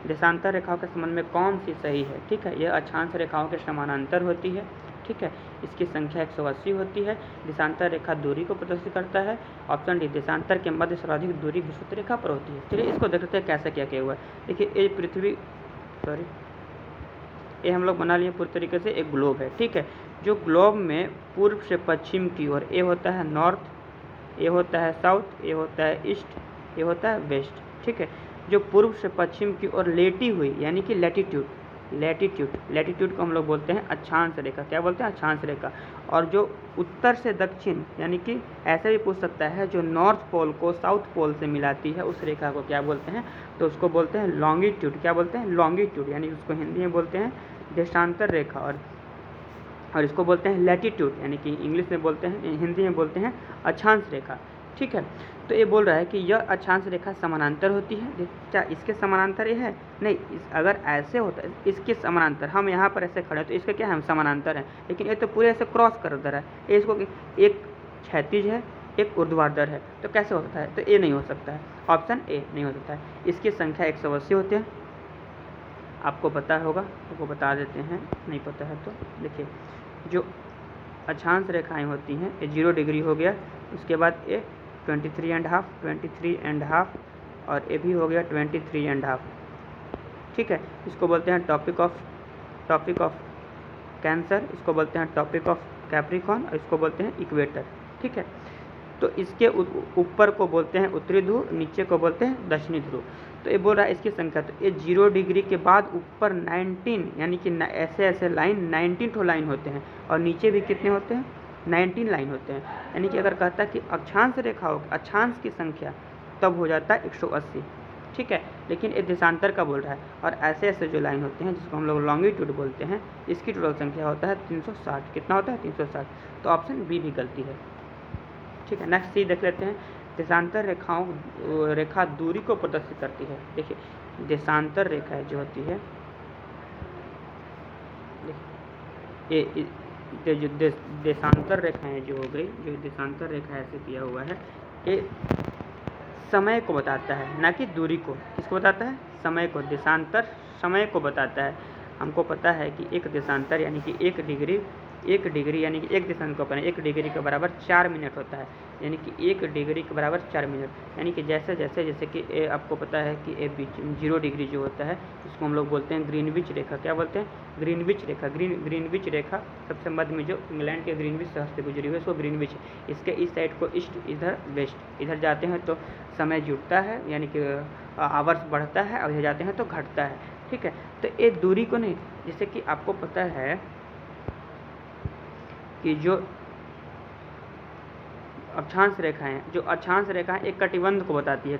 देशांतर रेखाओं के संबंध में कौन सी सही है। ठीक है, यह अक्षांश रेखाओं के समानांतर होती है। ठीक है, इसकी संख्या 180 होती है। देशांतर रेखा दूरी को प्रदर्शित करता है। ऑप्शन डी, देशांतर के मध्य सर्वाधिक दूरी विषुवत रेखा पर होती है। चलिए इसको देखते हैं कैसे क्या किया हुआ है। देखिए, ये हम लोग बना लिए पूरी तरीके से। एक ग्लोब है। ठीक है, जो ग्लोब में पूर्व से पश्चिम की ओर ए होता है नॉर्थ, ए होता है साउथ, ए होता है ईस्ट, ए होता है वेस्ट। ठीक है, जो पूर्व से पश्चिम की ओर लेटी हुई यानी कि लैटिट्यूड को हम लोग बोलते हैं अक्षांश रेखा। क्या बोलते हैं? अक्षांश रेखा। और जो उत्तर से दक्षिण यानी कि ऐसे भी पूछ सकता है, जो नॉर्थ पोल को साउथ पोल से मिलाती है, उस रेखा को क्या बोलते हैं? तो उसको बोलते हैं लॉन्गिट्यूड। क्या बोलते हैं? लॉन्गिट्यूड, यानी उसको हिंदी में बोलते हैं देशांतर रेखा, और इसको बोलते हैं लैटिट्यूड, यानी कि इंग्लिश में बोलते हैं, हिंदी में बोलते हैं अक्षांश रेखा। ठीक है, तो ये बोल रहा है कि यह अक्षांश रेखा समानांतर होती है। क्या इसके समानांतर ये है? नहीं, अगर ऐसे होता है इसके समानांतर, हम यहाँ पर ऐसे खड़े हैं तो इसका क्या है? हम समानांतर है, लेकिन ये तो पूरे ऐसे क्रॉस कर दे रहा है। ये इसको एक क्षैतिज है, एक ऊर्ध्वाधर है, तो कैसे होता है? तो ये नहीं हो सकता है, ऑप्शन ए नहीं हो सकता है। इसकी संख्या 180 होते हैं, आपको पता होगा, आपको बता देते हैं, नहीं पता है तो देखिए, जो अक्षांश रेखाएं होती हैं, ये 0 डिग्री हो गया, उसके बाद ये 23.5, 23.5 और ये भी हो गया 23.5। ठीक है, इसको बोलते हैं टॉपिक ऑफ कैंसर, इसको बोलते हैं टॉपिक ऑफ कैप्रिकॉर्न और इसको बोलते हैं इक्वेटर। ठीक है, तो इसके ऊपर को बोलते हैं उत्तरी ध्रुव, नीचे को बोलते हैं दक्षिणी ध्रुव। तो ये बोल रहा है इसकी संख्या, तो ये 0 डिग्री के बाद ऊपर 19 यानी कि ऐसे ऐसे लाइन 19 ठो लाइन होते हैं और नीचे भी कितने होते हैं 19 लाइन होते हैं। यानी कि अगर कहता है कि अक्षांश रेखा हो अक्षांश की संख्या तब हो जाता है 180। ठीक है, लेकिन ये देशांतर का बोल रहा है और ऐसे ऐसे जो लाइन होते हैं जिसको हम लोग लॉन्गिट्यूड बोलते हैं इसकी टोटल संख्या होता है 360। कितना होता है 360, तो ऑप्शन बी भी गलती है। ठीक है, नेक्स्ट सी देख लेते हैं। देशांतर रेखा दूरी को प्रदर्शित करती है। देखिए देशांतर रेखा जो होती है, ये जो देशांतर रेखाएं जो हो गई, जो देशांतर रेखा ऐसे किया हुआ है, ये समय को बताता है ना कि दूरी को। किसको बताता है? समय को। देशांतर समय को बताता है। हमको पता है कि एक देशांतर यानी कि 1 डिग्री यानी कि एक देशांतर को 1 डिग्री के बराबर 4 मिनट होता है। यानी कि 1 डिग्री के बराबर 4 मिनट। यानी कि जैसे कि आपको पता है कि 0 डिग्री जो होता है इसको हम लोग बोलते हैं ग्रीनविच रेखा। क्या बोलते हैं? ग्रीनविच रेखा। ग्रीनविच रेखा सबसे मध्य में जो इंग्लैंड के ग्रीनविच शहर से गुजरी हुई है उसको ग्रीनविच। इसके इस साइड को ईस्ट, इधर वेस्ट। इधर जाते हैं तो समय जुटता है यानी कि आवर्स बढ़ता है और इधर जाते हैं तो घटता है। ठीक है, तो ये दूरी को नहीं, जैसे कि आपको पता है कि जो अक्षांश रेखाएं एक कटिबंध को बताती है।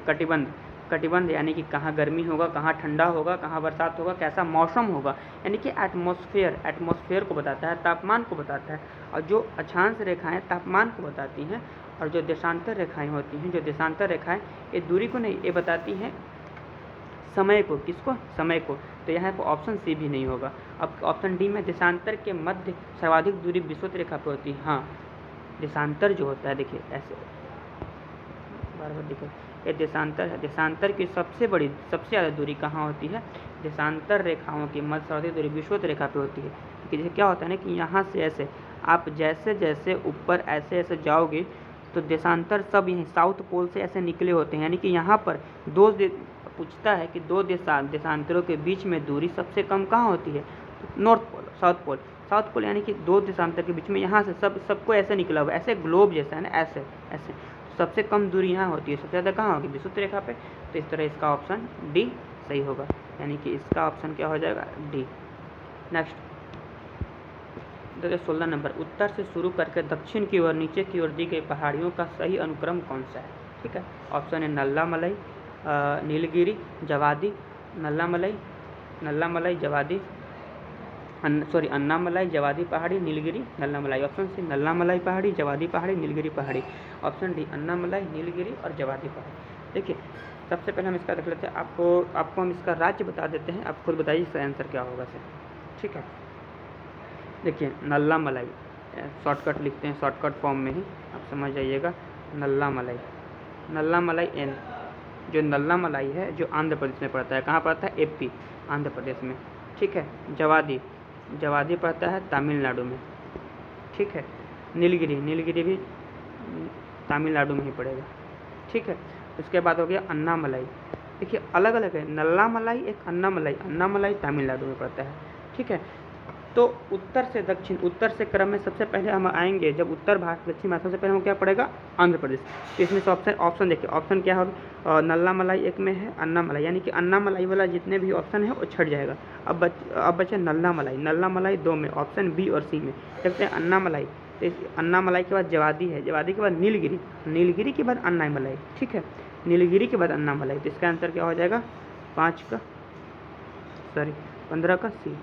कटिबंध यानी कि कहाँ गर्मी होगा, कहाँ ठंडा होगा, कहाँ बरसात होगा, कैसा मौसम होगा, यानी कि एटमॉस्फेयर को बताता है, तापमान को बताता है। और जो अक्षांश रेखाएं तापमान को बताती हैं और जो देशांतर रेखाएं होती हैं, ये दूरी को नहीं, ये बताती हैं समय को। किसको? समय को। तो यहाँ पर ऑप्शन सी भी नहीं होगा। अब ऑप्शन डी में देशांतर के मध्य सर्वाधिक दूरी विषुवत रेखा पर होती है। हाँ, देशांतर जो होता है, देखिए ऐसे बार देखिए ये देशांतर है। देशांतर की सबसे ज़्यादा दूरी कहाँ होती है? देशांतर रेखाओं की मध्य सर्वाधिक दूरी विषुवत रेखा पे होती है। कि जैसे क्या होता है ना कि यहाँ से ऐसे आप जैसे ऊपर ऐसे जाओगे तो देशांतर सब यहीं साउथ पोल से ऐसे निकले होते हैं। यानी कि यहाँ पर पूछता है कि 2 देशांतरों के बीच में दूरी सबसे कम कहाँ होती है? नॉर्थ पोल, साउथ पोल यानी कि 2 देशांतर के बीच में यहाँ से सबको ऐसे निकला हुआ, ऐसे ग्लोब जैसा है ना, ऐसे सबसे कम दूरी यहाँ होती है। सबसे ज़्यादा कहाँ होगी? विषुवत रेखा पे। तो इस तरह इसका ऑप्शन डी सही होगा, यानी कि इसका ऑप्शन क्या हो जाएगा? डी। नेक्स्ट देखिए 16 नंबर, उत्तर से शुरू करके दक्षिण की ओर नीचे की ओर दी गई पहाड़ियों का सही अनुक्रम कौन सा है? ठीक है, ऑप्शन है नल्ला मलाई, नीलगिरी, जवादी, नल्लामलाई, जवादी, अन्नामलाई, जवादी पहाड़ी, नीलगिरी, नल्लामलाई। ऑप्शन सी नल्लामलाई पहाड़ी, जवादी पहाड़ी, नीलगिरी पहाड़ी। ऑप्शन डी अन्नामलाई, नीलगिरी और जवादी पहाड़ी। देखिए सबसे पहले हम इसका देख लेते हैं। आपको हम इसका राज्य बता देते हैं, आप खुद बताइए इसका आंसर क्या होगा सर। ठीक है, देखिए नल्लामलाई, शॉर्टकट लिखते हैं, शॉर्टकट फॉर्म में ही आप समझ जाइएगा। नल्लामलाई एन, जो नल्लामलाई है जो आंध्र प्रदेश में पड़ता है। कहाँ पड़ता है? एपी, आंध्र प्रदेश में। ठीक है, जवादी पड़ता है तमिलनाडु में। ठीक है, नीलगिरी भी तमिलनाडु में ही पड़ेगा। ठीक है, उसके बाद हो गया अन्नामलाई। देखिए अलग अलग है, नल्लामलाई एक, अन्नामलाई तमिलनाडु में पड़ता है। ठीक है, तो उत्तर से दक्षिण, उत्तर से क्रम में सबसे पहले हम आएंगे जब उत्तर भारत दक्षिण भारत, सबसे पहले हम क्या पड़ेगा? आंध्र प्रदेश। तो इसमें से ऑप्शन देखिए, ऑप्शन क्या होगा? नल्लामलाई एक में है, अन्नामलाई, यानी कि अन्नामलाई वाला जितने भी ऑप्शन है वो छट जाएगा। अब बचे नल्लामलाई 2 में, ऑप्शन बी और सी में। देखते हैं अन्नामलाई, तो अन्नामलाई के बाद जवादी है, जवादी के बाद नीलगिरी के बाद अन्नामलाई। ठीक है, नीलगिरी के बाद अन्नामलाई। तो इसका आंसर क्या हो जाएगा? 15 का सी।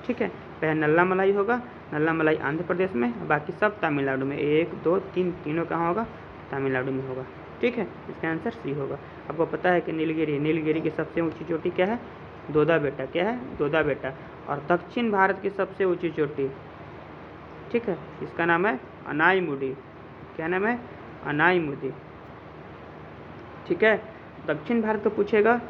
ठीक है, पहले नल्लामलाई होगा, नल्लामलाई आंध्र प्रदेश में, बाकी सब तमिलनाडु में। 1 2 3 तीनों कहाँ होगा? तमिलनाडु में होगा। ठीक है, इसका आंसर सी होगा। आपको पता है कि नीलगिरी की सबसे ऊंची चोटी क्या है? दोदा बेटा। क्या है? दोदा बेटा। और दक्षिण भारत की सबसे ऊंची चोटी, ठीक है, इसका नाम है अनाईमुडी। क्या नाम है? अनाईमुडी। ठीक है, दक्षिण भारत का पूछेगा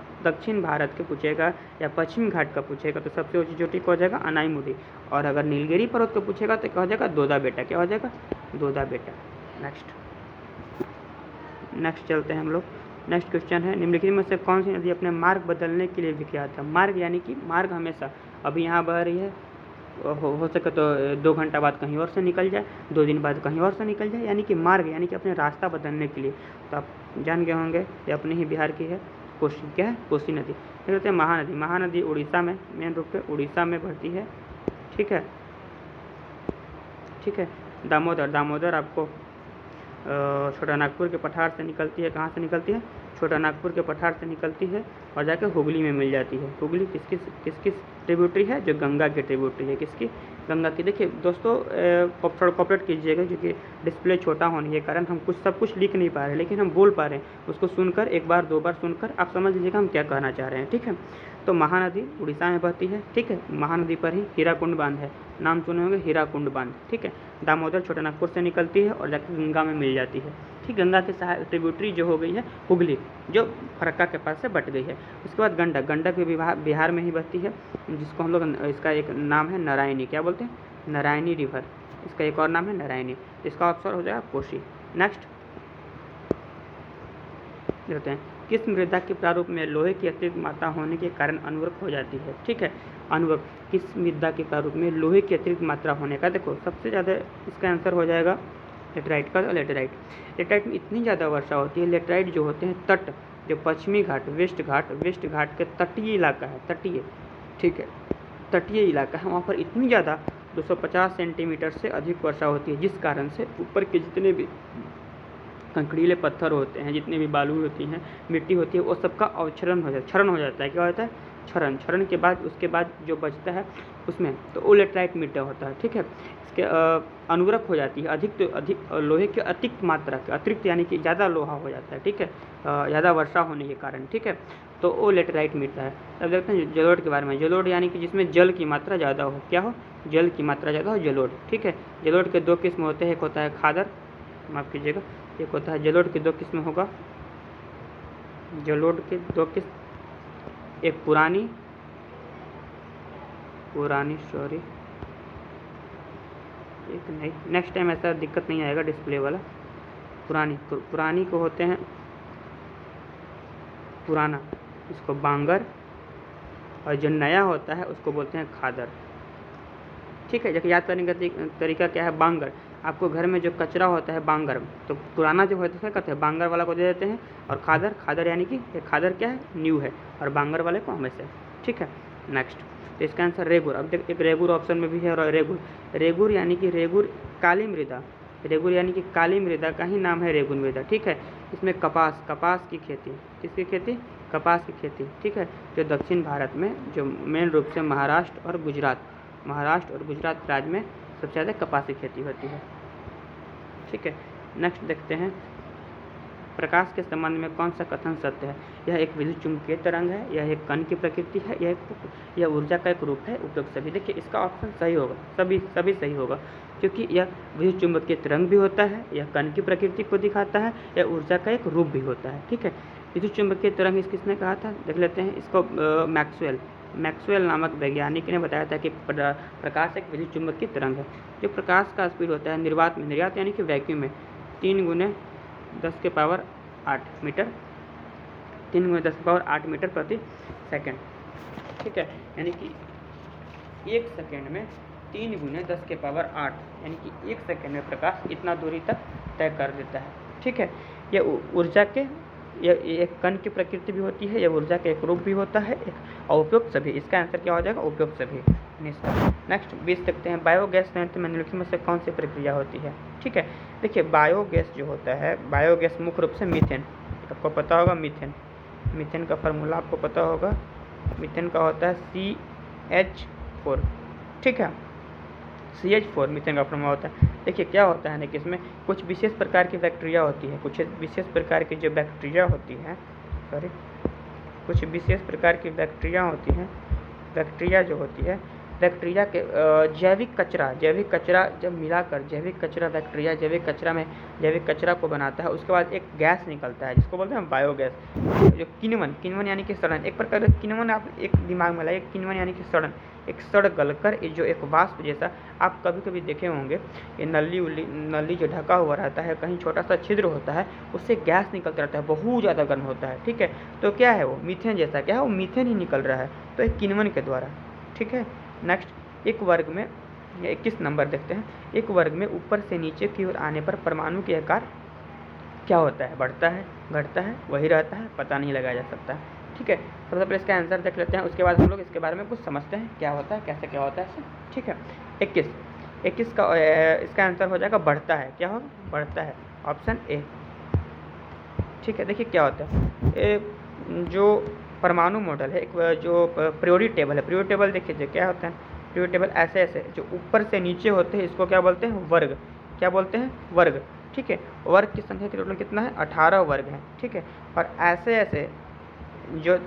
या पश्चिम घाट का पूछेगा तो सबसे ऊंची चोटी क्या हो जाएगा? अनाईमुडी। और अगर नीलगिरी पर्वत को पूछेगा तो क्या हो जाएगा? दोदा बेटा। क्या हो जाएगा? दोदा बेटा। नेक्स्ट चलते हैं हम लोग। नेक्स्ट क्वेश्चन है, निम्नलिखित में से कौन सी नदी अपने मार्ग बदलने के लिए विख्यात है? मार्ग यानी कि मार्ग हमेशा, अभी यहाँ बह रही है, हो सके तो 2 घंटा बाद कहीं और से निकल जाए, 2 दिन बाद कहीं और से निकल जाए, यानी कि मार्ग यानी कि अपने रास्ता बदलने के लिए। तो आप जान गए होंगे ये अपने ही बिहार की है, कोसी। क्या है? कोसी नदी। फिर होते हैं महानदी। महानदी उड़ीसा में, मेन रूप से उड़ीसा में बहती है। ठीक है, ठीक है। दामोदर, दामोदर आपको छोटा नागपुर के पठार से निकलती है। कहाँ से निकलती है? छोटा नागपुर के पठार से निकलती है और जाकर हुगली में मिल जाती है। हुगली किसकी ट्रिब्यूटरी है? जो गंगा की ट्रिब्यूटरी है। किसकी? गंगा की। देखिए दोस्तों, कॉपरेट कीजिएगा क्योंकि डिस्प्ले छोटा होने के कारण हम सब कुछ लिख नहीं पा रहे, लेकिन हम बोल पा रहे हैं। उसको सुनकर, एक बार 2 बार सुनकर आप समझ लीजिएगा हम क्या कहना चाह रहे हैं। ठीक है, तो महानदी उड़ीसा में बहती है। ठीक है, महानदी पर ही हीराकुंड बांध है, नाम सुने होंगे, हीराकुंड बांध। ठीक है, दामोदर छोटा नागपुर से निकलती है और जाकर गंगा में मिल जाती है। ठीक, गंगा की ट्रिब्यूटरी जो हो गई है हुगली, जो फरक्का के पास से बट गई है। उसके बाद गंडक, गंडक भी बिहार में ही बहती है, जिसको हम लोग, इसका एक नाम है नारायणी। क्या बोलते हैं? नारायणी रिवर। इसका एक और नाम है नारायणी। इसका आंसर हो जाएगा कोसी। नेक्स्ट देखते हैं, किस मृदा के प्रारूप में लोहे की अतिरिक्त मात्रा होने के कारण अनवरक हो जाती है? ठीक है, अनवरक किस मृदा के प्रारूप में लोहे की अतिरिक्त मात्रा होने का? देखो सबसे ज़्यादा इसका आंसर हो जाएगा लेटराइट का। लेटराइट, लेटराइट में इतनी ज़्यादा वर्षा होती है। लेटराइट जो होते हैं तट, जो पश्चिमी घाट, वेस्ट घाट के तटीय इलाका है, तटीय। ठीक है, तटीय इलाका है, वहाँ पर इतनी ज़्यादा 250 सेंटीमीटर से अधिक वर्षा होती है, जिस कारण से ऊपर के जितने भी कंकड़ीले पत्थर होते हैं, जितने भी बालू होती हैं, मिट्टी होती है, वो सबका अवक्षरण हो जाता है, क्षरण हो जाता है। क्या होता है? क्षरण के बाद, उसके बाद जो बचता है उसमें, तो वो लेटराइट मिट्टी होता है। ठीक है, इसके अनुवरक हो जाती है, अधिक लोहे की अतिरिक्त मात्रा, अतिरिक्त यानी कि ज़्यादा लोहा हो जाता है। ठीक है, ज़्यादा वर्षा होने के कारण। ठीक है, तो वो लेटराइट मिट्टी है। अब देखते हैं जलोढ़ के बारे में। जलोढ़ यानी कि जिसमें जल की मात्रा ज़्यादा हो। क्या हो? जल की मात्रा ज़्यादा हो, जलोढ़। ठीक है, जलोढ़ के 2 किस्म होते हैं, एक होता है खादर, माफ़ कीजिएगा, एक होता है जलोढ़ की 2 किस्म होगा, जलोढ़ के 2 किस्म, एक पुरानी सॉरी, एक नहीं, नेक्स्ट टाइम ऐसा दिक्कत नहीं आएगा डिस्प्ले वाला। पुरानी को होते हैं पुराना, इसको बांगर, और जो नया होता है उसको बोलते हैं खादर। ठीक है, जैसे याद करने का तरीका क्या है? बांगर, आपको घर में जो कचरा होता है बांगर, तो पुराना जो होता है क्या कहते हैं? बांगर वाला को दे देते हैं। और खादर यानी कि खादर क्या है? न्यू है, और बांगर वाले को हमेशा। ठीक है, नेक्स्ट, तो इसका आंसर रेगुर। अब देख, एक रेगुर ऑप्शन में भी है, और रेगुर यानी कि रेगुर काली मृदा, रेगुर यानी कि काली मृदा का ही नाम है रेगुर मृदा। ठीक है, इसमें कपास की खेती, किसकी खेती? कपास की खेती। ठीक है, जो दक्षिण भारत में, जो मेन रूप से महाराष्ट्र और गुजरात राज्य में सबसे ज़्यादा कपास की खेती होती है। ठीक है, नेक्स्ट देखते हैं, प्रकाश के संबंध में कौन सा कथन सत्य है? यह एक विद्युत चुंबकीय तरंग है, यह एक कण की प्रकृति है, यह ऊर्जा का एक रूप है, उपयुक्त सभी। देखिए इसका ऑप्शन सही होगा, सभी सही होगा, क्योंकि यह विद्युत चुंबकीय तरंग भी होता है, यह कण की प्रकृति को दिखाता है, यह ऊर्जा का एक रूप भी होता है। ठीक है, विद्युत चुंबकीय तरंग किसने कहा था? देख लेते हैं इसको। मैक्सवेल नामक वैज्ञानिक ने बताया था कि प्रकाश एक विद्युत चुंबकीय तरंग है। जो प्रकाश का स्पीड होता है निर्वात यानी कि वैक्यूम में 3 × 10⁸ मीटर, 3 × 10⁸ मीटर प्रति सेकंड। ठीक है, यानी कि 1 सेकंड में 3 × 10⁸, यानी कि 1 सेकंड में प्रकाश इतना दूरी तक तय कर देता है। ठीक है, यह ऊर्जा के, यह एक कण की प्रकृति भी होती है, यह ऊर्जा का एक रूप भी होता है, और उपयुक्त सभी। इसका आंसर क्या हो जाएगा? उपयुक्त सभी। नेक्स्ट 20 देखते हैं, बायोगैस संयंत्र में निम्नलिखित में से कौन सी प्रक्रिया होती है? ठीक है, देखिए बायोगैस जो होता है, बायोगैस मुख्य रूप से मीथेन, आपको पता होगा मीथेन का फार्मूला आपको पता होगा। मीथेन का होता है CH4। ठीक है, CH4 मीथेन का फार्मूला होता है। देखिए क्या होता है ना कि इसमें कुछ विशेष प्रकार की बैक्टीरिया होती है, कुछ विशेष प्रकार की जो बैक्टीरिया होती है, कुछ विशेष प्रकार की बैक्टीरिया होती हैं। बैक्टीरिया जो होती है, बैक्टीरिया के जैविक कचरा जब मिलाकर जैविक कचरा को बनाता है, उसके बाद एक गैस निकलता है जिसको बोलते हैं बायोगैस। जो किण्वन यानी कि सड़न, एक प्रकार का किण्वन आप एक दिमाग में लाइए, किण्वन यानी कि सड़न, एक सड़ गलकर ये जो एक वाष्प जैसा आप कभी कभी देखे होंगे, ये नली जो ढका हुआ रहता है, कहीं छोटा सा छिद्र होता है, उससे गैस निकलता रहता है, बहुत ज़्यादा गर्म होता है। ठीक है, तो क्या है वो मीथेन जैसा, क्या है वो मीथेन ही निकल रहा है, तो एक किण्वन के द्वारा। ठीक है, नेक्स्ट एक वर्ग में 21 नंबर देखते हैं। एक वर्ग में ऊपर से नीचे की ओर आने पर परमाणु के आकार क्या होता है, बढ़ता है, घटता है, वही रहता है, पता नहीं लगाया जा सकता है। ठीक है, सबसे पहले इसका आंसर देख लेते हैं, उसके बाद हम लोग इसके बारे में कुछ समझते हैं क्या होता है, कैसे क्या होता है इससे। ठीक है, 21 का इसका आंसर हो जाएगा बढ़ता है। क्या होगा, बढ़ता है, ऑप्शन ए। ठीक है, देखिए क्या होता है, जो परमाणु मॉडल है, एक जो पीरियोडिक टेबल है, पीरियोडिक टेबल देखिए क्या होता है, पीरियोडिक टेबल ऐसे ऐसे जो ऊपर से नीचे होते हैं, इसको क्या बोलते हैं, वर्ग। क्या बोलते हैं, वर्ग। ठीक है, वर्ग की संख्या टोटल कितना है, 18 वर्ग है। ठीक है, और ऐसे ऐसे जो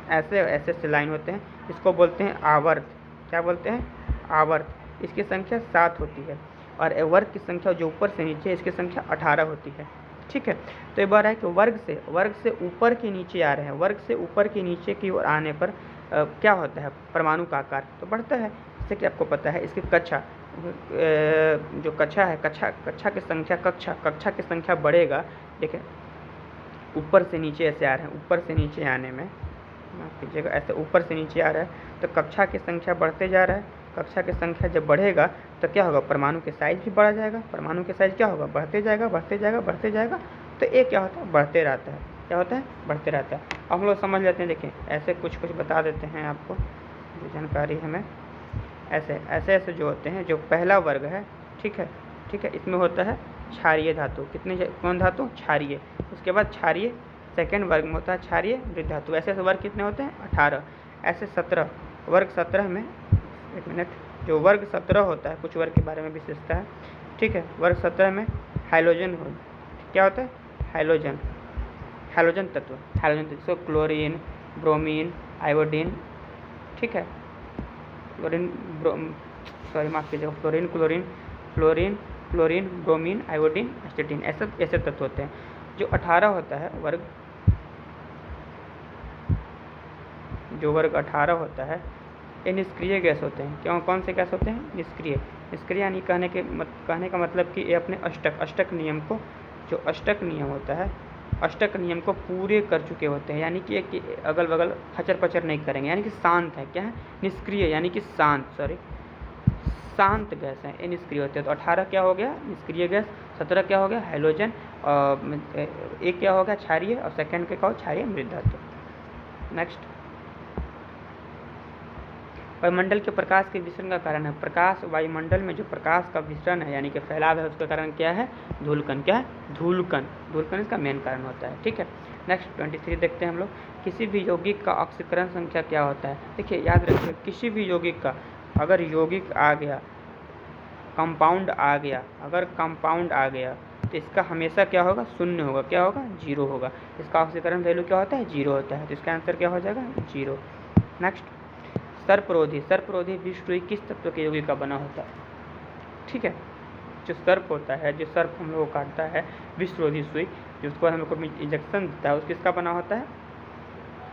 ऐसे ऐसे लाइन होते हैं, इसको बोलते हैं आवर्त। क्या बोलते हैं, आवर्त। इसकी संख्या 7 होती है, और वर्ग की संख्या जो ऊपर से नीचे, इसकी संख्या 18 होती है। ठीक है, तो ये बात है कि वर्ग से ऊपर के नीचे आ रहे हैं, वर्ग से ऊपर के नीचे की ओर आने पर क्या होता है, परमाणु का आकार तो बढ़ता है। जैसे कि आपको पता है, इसकी कक्षा जो कक्षा है, कक्षा की संख्या, कक्षा की संख्या बढ़ेगा। देखिए ऊपर से नीचे ऐसे आ रहे हैं, ऊपर से नीचे आने में, माफ कीजिएगा, ऐसे ऊपर से नीचे आ रहा है, तो कक्षा की संख्या बढ़ते जा रहा है। कक्षा की संख्या जब बढ़ेगा तो क्या होगा, परमाणु के साइज भी बढ़ा जाएगा। परमाणु के साइज क्या होगा, बढ़ते जाएगा, बढ़ते जाएगा, बढ़ते जाएगा, तो ये क्या होता है, बढ़ते रहता है। क्या होता है, बढ़ते रहता है। अब हम लोग समझ लेते हैं, देखिए ऐसे कुछ बता देते हैं आपको जो जानकारी हमें। ऐसे जो होते हैं, जो पहला वर्ग है, ठीक है, इसमें होता है क्षारीय धातु। कौन धातु, क्षारीय। उसके बाद क्षारीय, सेकेंड वर्ग में होता है क्षारीय मृत धातु। ऐसे वर्ग कितने होते हैं, 18। ऐसे 17 वर्ग, 17 में, एक मिनट, जो वर्ग 17 होता है, कुछ वर्ग के बारे में विशेषता है। ठीक है, वर्ग 17 में हाइड्रोजन हो, क्या होता है, हाइड्रोजन तत्व, इसको क्लोरीन, ब्रोमीन, आयोडीन, ठीक है, क्लोरीन, ब्रोमीन, आयोडीन, एसिटिन, ऐसे तत्व होते हैं। जो 18 होता है वर्ग, जो वर्ग 18 होता है, ये निष्क्रिय गैस होते हैं। क्यों, कौन से गैस होते हैं, निष्क्रिय यानी कहने का मतलब कि ये अपने अष्टक नियम को, जो अष्टक नियम होता है, अष्टक नियम को पूरे कर चुके होते हैं, यानी कि अगल बगल खचर पचर नहीं करेंगे, यानी कि शांत है। क्या है, निष्क्रिय यानी कि शांत गैस है, ये निष्क्रिय होते हैं। तो 18 क्या हो गया, निष्क्रिय गैस, 17 क्या हो गया, हाइड्रोजन, एक क्या हो गया, क्षारीय, और सेकंड क्या हो, क्षारीय मृत धातु। नेक्स्ट, वायुमंडल के प्रकाश के विसरण का कारण है। प्रकाश, वायुमंडल में जो प्रकाश का विसरण है, यानी कि फैलाव है, उसका कारण क्या है, धूलकण। क्या है, धूलकण इसका मेन कारण होता है। ठीक है, नेक्स्ट 23 देखते हैं हम लोग। किसी भी यौगिक का ऑक्सीकरण संख्या क्या होता है। देखिए याद रखिए, किसी भी यौगिक का, अगर यौगिक आ गया, कंपाउंड आ गया, अगर कंपाउंड आ गया, तो इसका हमेशा क्या होगा, शून्य होगा। क्या होगा, 0 होगा। इसका ऑक्सीकरण वैल्यू क्या होता है, 0 होता है। तो इसका आंसर क्या हो जाएगा, 0। नेक्स्ट, सर्परोधी विष सुई किस तत्व के यौगिक का बना होता है। ठीक है, जो सर्प होता है, जो सर्प हम लोग को काटता है, विषरोधी सुई, जिसको हम लोग को इंजेक्शन देता है, उसको किसका बना होता है।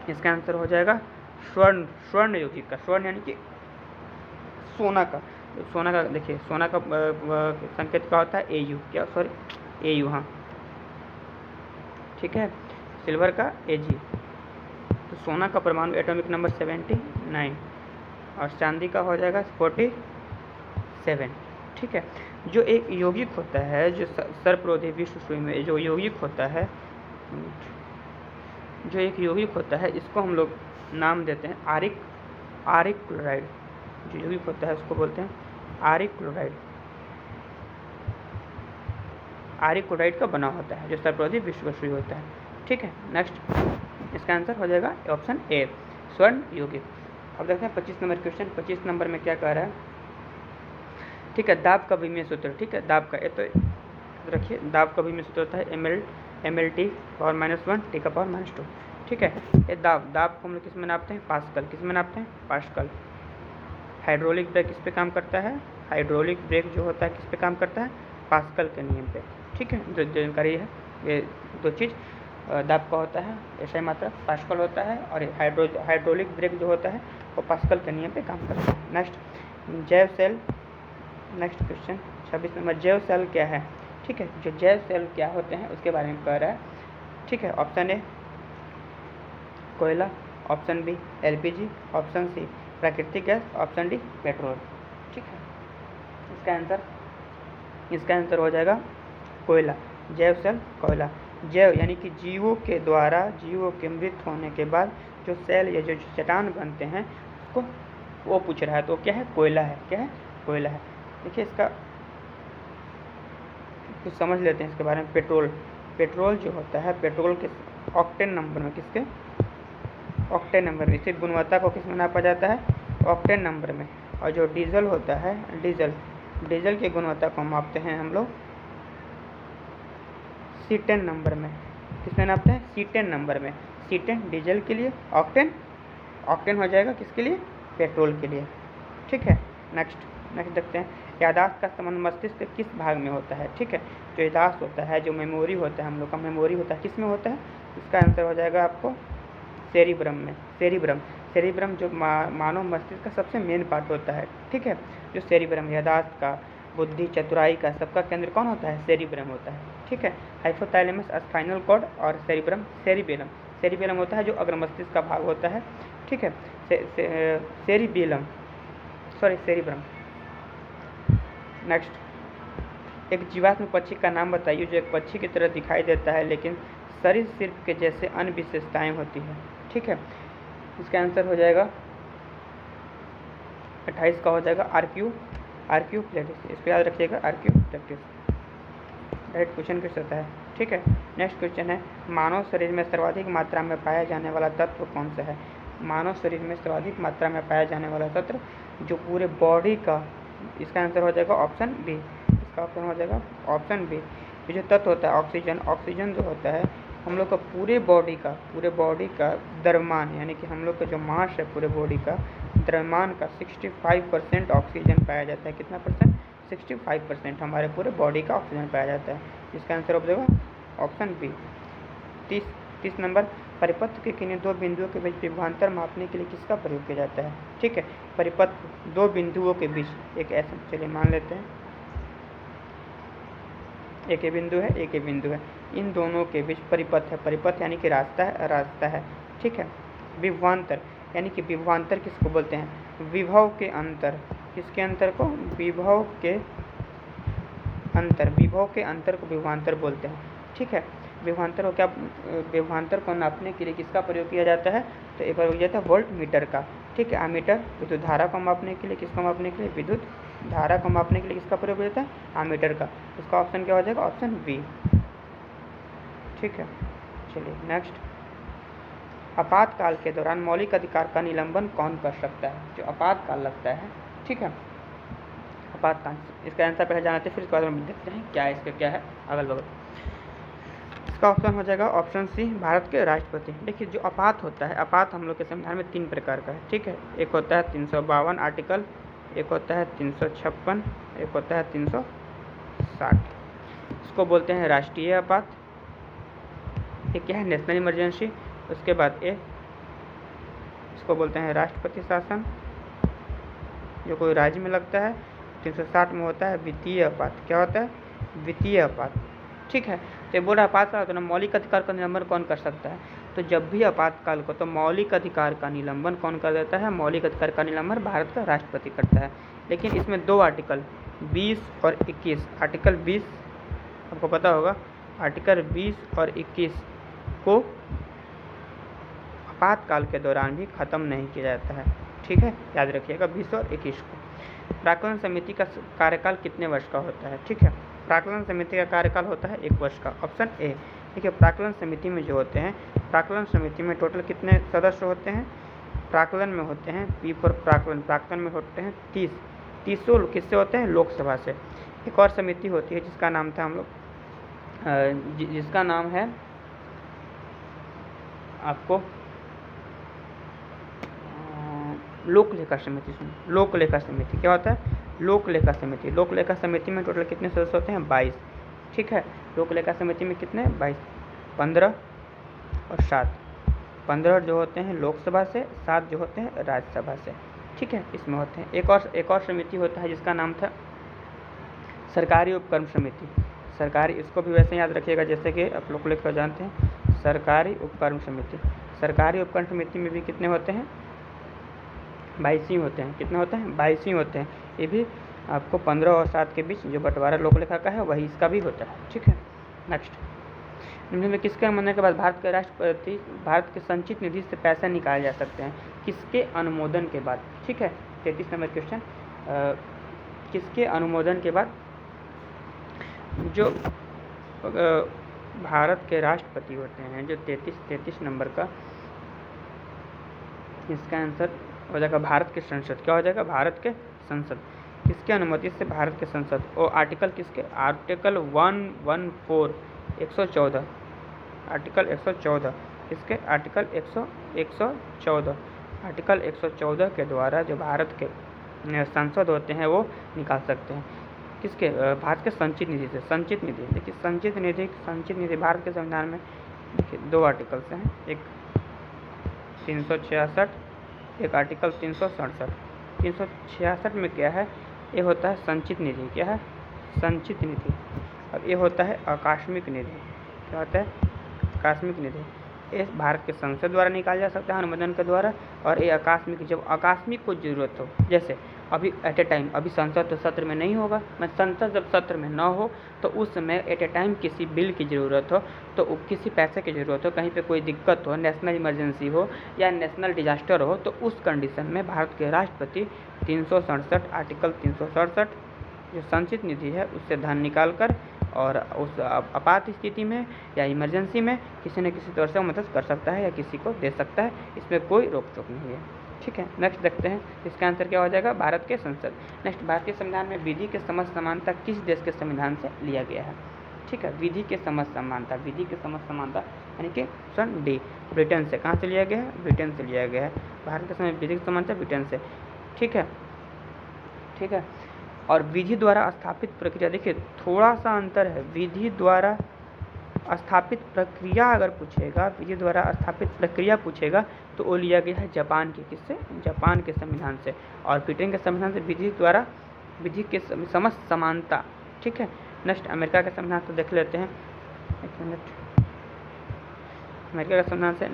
इसका आंसर हो जाएगा स्वर्ण यौगिक का। स्वर्ण यानी कि सोना का। देखिए सोना का संकेत क्या होता है, Au। क्या, सॉरी, Au, हाँ, ठीक है। सिल्वर का Ag। तो सोना का परमाणु एटॉमिक नंबर 79, और चांदी का हो जाएगा 47। ठीक है, जो एक यौगिक होता है, जो सर्परोधी विष सुई में जो यौगिक होता है, इसको हम लोग नाम देते हैं आरिक क्लोराइड। जो यौगिक होता है उसको बोलते हैं आरिक क्लोराइड का बना होता है, जो सर्परोधी विष सुई होता है। ठीक है, नेक्स्ट, इसका आंसर हो जाएगा ऑप्शन ए, स्वर्ण यौगिक। अब देखते हैं 25 नंबर क्वेश्चन। 25 नंबर में क्या कह रहा है। ठीक है, दाब का विमीय सूत्र। ठीक है, दाब का, ये तो रखिए, दाब का विमीय सूत्र होता है mLT पावर -1 T का पावर -2। ठीक है, ये दाब को हम लोग किस में नापते हैं, पास्कल। किस में नापते हैं, पास्कल। हाइड्रोलिक ब्रेक किस पे काम करता है, हाइड्रोलिक ब्रेक जो होता है किस पे काम करता है, पास्कल के नियम पे। ठीक है, जो जानकारी है ये दो चीज़। दाब का होता है, SI मात्रक पास्कल होता है, और हाइड्रोलिक ब्रेक जो होता है वो पास्कल के नियम पे काम करता है। नेक्स्ट जैव सेल, नेक्स्ट क्वेश्चन 26 नंबर, जैव सेल क्या है? ठीक है, जो जैव सेल क्या होते हैं उसके बारे में कह रहा है। ठीक है, ऑप्शन ए कोयला, option B LPG, option C प्राकृतिक गैस, ऑप्शन डी पेट्रोल। ठीक है, इसका आंसर हो जाएगा कोयला। जैव सेल कोयला। जैव यानी कि जीवों के द्वारा, जीवों के मृत होने के बाद जो सेल या जो चट्टान बनते हैं उसको वो पूछ रहा है, तो क्या है? कोयला है। क्या है? कोयला है। देखिए इसका कुछ समझ लेते हैं इसके बारे में। पेट्रोल, पेट्रोल जो होता है, पेट्रोल के ऑक्टेन नंबर में, किसके? ऑक्टेन नंबर में। इसकी गुणवत्ता को किस में नापा जाता है? ऑक्टेन नंबर में। और जो डीजल होता है, डीजल की गुणवत्ता को मापते हैं हम लोग C10 नंबर में। किसमें नापते हैं? C10 नंबर में। C10 डीजल के लिए, ऑक्टेन हो जाएगा किसके लिए? पेट्रोल के लिए। ठीक है, नेक्स्ट देखते हैं, याददाश्त का संबंध मस्तिष्क के किस भाग में होता है? ठीक है, जो याददाश्त होता है, जो मेमोरी होता है, हम लोग का मेमोरी होता है, किस में होता है? इसका आंसर हो जाएगा आपको सेरिब्रम में। सेरिब्रम जो मानव मस्तिष्क का सबसे मेन पार्ट होता है। ठीक है, जो सेरिब्रम, याददाश्त का, बुद्धि, चतुराई का, सबका केंद्र कौन होता है? सेरिब्रम होता है। ठीक है, हाइपोथैलेमस, स्पाइनल कॉर्ड और सेरिबेलम होता है जो अग्र मस्तिष्क का भाग होता है। ठीक है, सेरिब्रम। नेक्स्ट, एक जीवाश्म पक्षी का नाम बताइए जो एक पक्षी की तरह दिखाई देता है लेकिन शरीर सिर्फ के जैसे अन्य विशेषताएं होती है। ठीक है, इसका आंसर हो जाएगा 28 का हो जाएगा आर्क्यूप्लेटिस। इसको याद रखिएगा, आर्क्यूप्लेटिस। डायरेक्ट क्वेश्चन कर सकता है। ठीक है, नेक्स्ट क्वेश्चन है, मानव शरीर में सर्वाधिक मात्रा में पाया जाने वाला तत्व कौन सा है? मानव शरीर में सर्वाधिक मात्रा में पाया जाने वाला तत्व जो पूरे बॉडी का, इसका आंसर हो जाएगा ऑप्शन बी। इसका ऑप्शन हो जाएगा ऑप्शन बी। ये जो तत्व होता है ऑक्सीजन जो होता है हम लोग का पूरे बॉडी का द्रव्यमान, यानी कि हम लोग का जो मास है पूरे बॉडी का द्रव्यमान का 65% ऑक्सीजन पाया जाता है। कितना परसेंट? 65% हमारे पूरे बॉडी का ऑक्सीजन पाया जाता है। इसका आंसर हो जाएगा ऑप्शन बी। 30 नंबर, परिपथ के किन्हीं दो बिंदुओं के बीच विभवांतर मापने के लिए किसका प्रयोग किया जाता है? ठीक है, परिपथ दो बिंदुओं के बीच, एक ऐसा, चलिए मान लेते हैं एक बिंदु है, इन दोनों के बीच परिपथ यानी कि रास्ता है। ठीक है, विभवांतर यानी कि विभवांतर किसको बोलते हैं? विभव के अंतर। किसके अंतर को? विभव के अंतर को विभवांतर बोलते हैं। ठीक है, विभवांतर को नापने के लिए किसका प्रयोग किया जाता है? तो एक बार हो जाता है वोल्ट मीटर का। ठीक है, आमीटर विद्युत धारा को मापने के लिए, किसको मापने के लिए? विद्युत धारा को मापने के लिए किसका प्रयोग हो जाता है? आमीटर का। इसका ऑप्शन क्या हो जाएगा? Option B. ठीक है, चलिए नेक्स्ट, आपातकाल के दौरान मौलिक अधिकार का निलंबन कौन कर सकता है? जो आपातकाल लगता है। ठीक है, आपातकाल, इसका आंसर पहले जाना चाहिए, फिर इसके बाद हम देखते हैं क्या है, इसका क्या है अगल बगल। इसका ऑप्शन हो जाएगा ऑप्शन सी, भारत के राष्ट्रपति। देखिए जो आपात होता है, आपात हम लोग के संविधान में 3 प्रकार का है। ठीक है, एक होता है 352 आर्टिकल, एक होता है 356, एक होता है 360। इसको बोलते हैं राष्ट्रीय आपात। ये क्या है? National emergency. उसके बाद इसको बोलते हैं राष्ट्रपति शासन, जो कोई राज्य में लगता है। 360 में होता है वित्तीय आपात। क्या होता है? वित्तीय आपात। ठीक है, तो बोल रहा आपातकाल होता है ना, मौलिक अधिकार का निलंबन कौन कर सकता है? तो जब भी आपातकाल को, तो मौलिक अधिकार का निलंबन कौन कर देता है? मौलिक अधिकार का निलंबन भारत का राष्ट्रपति करता है। लेकिन इसमें 2 आर्टिकल 20 और 21, आर्टिकल 20 आपको पता होगा, आर्टिकल 20 और 21 को आपातकाल के दौरान भी ख़त्म नहीं किया जाता है। ठीक है, याद रखिएगा 20 और 21 को। प्राक्कलन समिति का कार्यकाल कितने वर्ष का होता है? ठीक है, प्राक्कलन समिति का कार्यकाल होता है 1 वर्ष का। Option A. ठीक है, प्राक्कलन समिति में जो होते हैं, प्राक्कलन समिति में टोटल कितने सदस्य होते हैं? प्राक्कलन में होते हैं, पी फॉर प्राक्कलन में होते हैं 30 किससे होते हैं? लोकसभा से। एक और समिति होती है जिसका नाम था जिसका नाम है आपको लोक लेखा समिति। लोक लेखा समिति क्या होता है? लोक लेखा समिति। लोक लेखा समिति में टोटल कितने सदस्य होते हैं? 22। ठीक है, लोक लेखा समिति में कितने? 22। 15 और 7। 15 जो होते हैं लोकसभा से, 7 जो होते हैं राज्यसभा से। ठीक है, इसमें होते हैं। एक और समिति होता है जिसका नाम था सरकारी उपक्रम समिति। सरकारी, इसको भी वैसे याद रखिएगा जैसे कि आप लोग लिख कर जानते हैं, सरकारी उपक्रम समिति। सरकारी उपक्रम समिति में भी कितने होते हैं? 22 ही होते हैं। कितने होते हैं? 22 ही होते हैं। ये भी आपको 15 और 7 के बीच जो बंटवारा लोक लेखा का है वही इसका भी होता है। ठीक है, नेक्स्ट। निम्न में किसके अनुमोदन के बाद भारत के राष्ट्रपति भारत के संचित निधि से पैसा निकाले जा सकते हैं? किसके अनुमोदन के बाद? ठीक है, 33 नंबर क्वेश्चन। किसके अनुमोदन के बाद जो भारत के राष्ट्रपति होते हैं, जो 33 नंबर का, इसका आंसर हो जाएगा भारत के संसद। क्या हो जाएगा? भारत के संसद। किसके अनुमति से? भारत के संसद। और आर्टिकल किसके? आर्टिकल 114 114, आर्टिकल 114 किसके? आर्टिकल 114 आर्टिकल 114 के द्वारा जो भारत के सांसद होते हैं वो निकाल सकते हैं। किसके? भारत के संचित निधि से। संचित निधि, देखिए संचित निधि भारत के संविधान में देखिए 2 आर्टिकल्स हैं, एक 366, एक आर्टिकल 367। 366 में क्या है? ये होता है संचित निधि। क्या है? संचित निधि। और ये होता है आकस्मिक निधि। क्या होता है? आकस्मिक निधि। ये भारत के संसद द्वारा निकाला जा सकता है अनुमोदन के द्वारा। और ये आकस्मिक, जब आकस्मिक को जरूरत हो, जैसे अभी एट ए टाइम, अभी संसद तो सत्र में नहीं होगा, मैं संसद जब सत्र में ना हो तो उस समय एट ए टाइम किसी बिल की ज़रूरत हो, तो किसी पैसे की ज़रूरत हो, कहीं पे कोई दिक्कत हो, नेशनल इमरजेंसी हो या नेशनल डिजास्टर हो, तो उस कंडीशन में भारत के राष्ट्रपति 367 आर्टिकल 367 जो संचित निधि है उससे धन निकाल कर और उस आपात स्थिति में या इमरजेंसी में किसी न किसी तरह से मदद कर सकता है या किसी को दे सकता है। इसमें कोई रोक टोक नहीं है। ठीक है, नेक्स्ट देखते हैं इसका आंसर क्या हो जाएगा? भारत के संसद। नेक्स्ट, भारतीय संविधान में विधि के समस्त समानता किस देश के संविधान से लिया गया है? ठीक है, विधि के समस्त समानता, विधि के समस्त समानता यानी कि ऑप्शन डी, ब्रिटेन से। कहाँ से लिया गया है? ब्रिटेन से लिया गया है। भारत के समय विधि की समानता ब्रिटेन से। ठीक है, ठीक है। और विधि द्वारा स्थापित प्रक्रिया, देखिए थोड़ा सा अंतर है। विधि द्वारा स्थापित प्रक्रिया अगर पूछेगा, विधि द्वारा स्थापित प्रक्रिया पूछेगा तो वो लिया गया है जापान के। किससे? जापान के संविधान से। और ब्रिटेन के संविधान से विधि द्वारा विधि के समस्त समानता। ठीक है, नेक्स्ट अमेरिका के संविधान से देख लेते हैं। एक मिनट। अमेरिका के संविधान से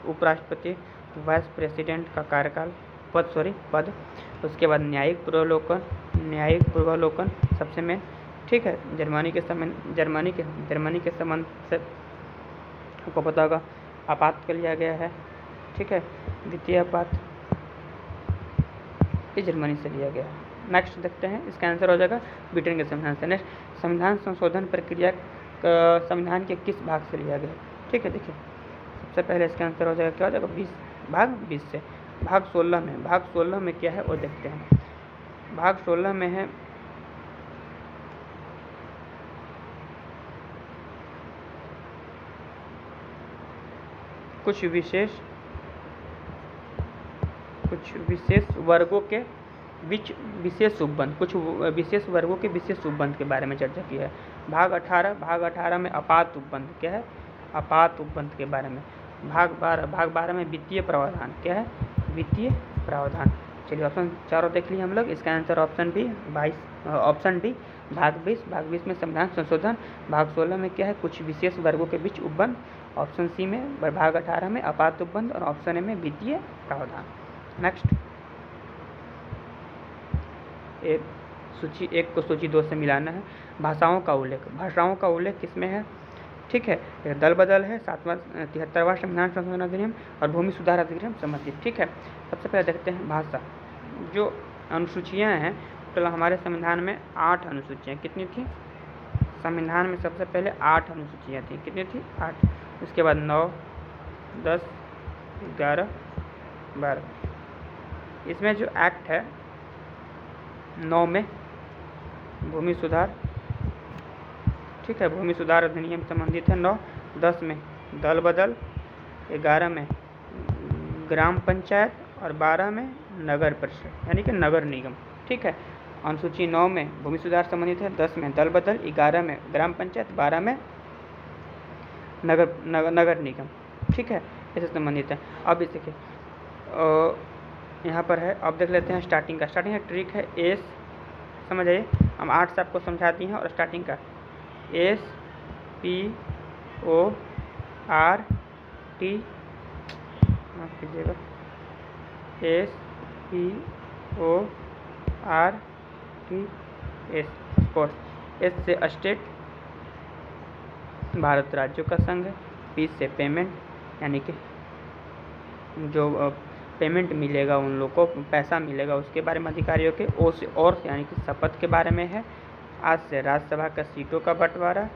उपराष्ट्रपति, वाइस प्रेसिडेंट का कार्यकाल, पद। उसके बाद न्यायिक पूर्वावलोकन सबसे मेन। ठीक है, जर्मनी के संबंध से आपको पता होगा आपात कर लिया गया है। ठीक है, द्वितीय आपात ये जर्मनी से लिया गया है। नेक्स्ट देखते हैं, इसका आंसर हो जाएगा ब्रिटेन के संविधान से। नेक्स्ट, संविधान संशोधन प्रक्रिया संविधान के किस भाग से लिया गया? ठीक है, देखिए सबसे पहले इसका आंसर हो जाएगा, क्या हो जाएगा? 20 से। भाग 16 में, भाग 16 में क्या है वो देखते हैं। भाग 16 में है कुछ विशेष वर्गों के बीच विशेष उपबंध, कुछ विशेष वर्गों के विशेष उपबंध के बारे में चर्चा की है। भाग 18 में आपात उपबंध। क्या है? आपात उपबंध के बारे में। भाग 12 में वित्तीय प्रावधान। क्या है? वित्तीय प्रावधान। चलिए ऑप्शन चारों देख लिए हम लोग। इसका आंसर ऑप्शन डी, भाग 20 में संविधान संशोधन। भाग 16 में क्या है? कुछ विशेष वर्गों के बीच उपबंध। ऑप्शन सी में भाग 18 में आपात उपबंध और ऑप्शन ए में वित्तीय प्रावधान। नेक्स्ट, सूची 1 को सूची 2 से मिलाना है। भाषाओं का उल्लेख किसमें है? ठीक है, दल बदल है, 73वां संविधान संशोधन अधिनियम और भूमि सुधार अधिनियम संबंधित। ठीक है, सबसे पहले देखते हैं भाषा। जो अनुसूचियाँ हैं, तो हमारे संविधान में 8 अनुसूचियाँ कितनी थी? संविधान में सबसे पहले 8 अनुसूचियाँ थी। कितनी थी? 8। उसके बाद 9, 10, 11, 12। इसमें जो एक्ट है 9 में भूमि सुधार, ठीक है, भूमि सुधार अधिनियम संबंधित है 9। 10 में दल बदल, 11 में ग्राम पंचायत और 12 में नगर परिषद यानी कि नगर निगम। ठीक है, अनुसूची 9 में भूमि सुधार संबंधित है, 10 में दल बदल, 11 में ग्राम पंचायत, 12 में नगर निगम। ठीक है, इससे संबंधित है। अब इस देखिए यहाँ पर है, अब देख लेते हैं स्टार्टिंग का। स्टार्टिंग का ट्रिक है एस, समझ आइए, हम 8 से आपको समझा दिए हैं। और स्टार्टिंग का S P O R T, माफ कीजिएगा, S P O R T S, sports. S से स्टेट, भारत राज्यों का संघ है। पी से पेमेंट, यानी कि जो पेमेंट मिलेगा उन लोग को, पैसा मिलेगा उसके बारे में अधिकारियों के। ओ से और, यानी कि शपथ के बारे में है। आज से राज्यसभा का सीटों का बंटवारा।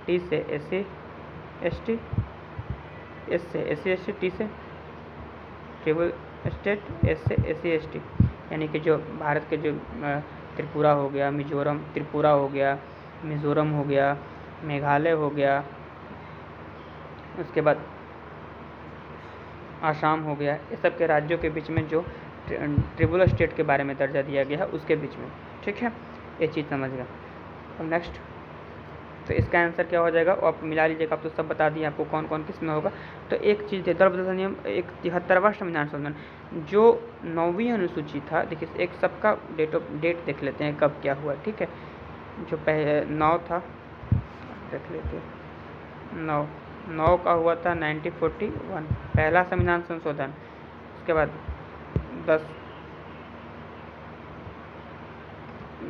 टी से एस टी, एस से SC/ST, टी से ट्रिबल स्टेट, एस से SC/ST, यानी कि जो भारत के जो त्रिपुरा हो गया, मिजोरम, त्रिपुरा हो गया, मिजोरम हो गया, मेघालय हो गया, उसके बाद आसाम हो गया, ये सब के राज्यों के बीच में जो ट्रिबल स्टेट के बारे में दर्जा दिया गया है उसके बीच में, ठीक है, ये चीज़ समझ गया। अब नेक्स्ट, तो इसका आंसर क्या हो जाएगा, आप मिला लीजिएगा। आप तो सब बता दिए आपको कौन कौन किस में होगा। तो एक चीज़ है, दल बदल नियम, एक 73वां संविधान संशोधन जो 9वीं अनुसूची था, देखिए एक सबका डेट देख लेते हैं कब क्या हुआ, ठीक है। जो पहले 9 था, देख लेते हैं, 9 का हुआ था 1941, पहला संविधान संशोधन। उसके बाद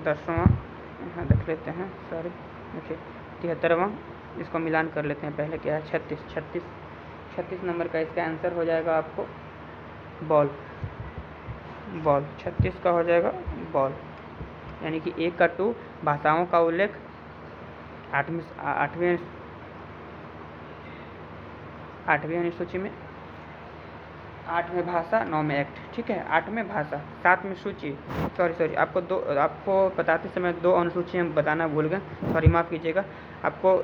10वां यहाँ देख लेते हैं, सॉरी, देखिए 73वां, इसको मिलान कर लेते हैं। पहले क्या है, 36 नंबर का इसका आंसर हो जाएगा आपको बॉल। 36 का हो जाएगा बॉल, यानी कि 1 का 2, भाषाओं का उल्लेख 8वीं अनुसूची में, 8 में भाषा, 9 में एक्ट, ठीक है, 8 में भाषा, 7 में सूची, सॉरी आपको बताते समय 2 अनुसूचियाँ बताना भूल गए, सॉरी माफ़ कीजिएगा। आपको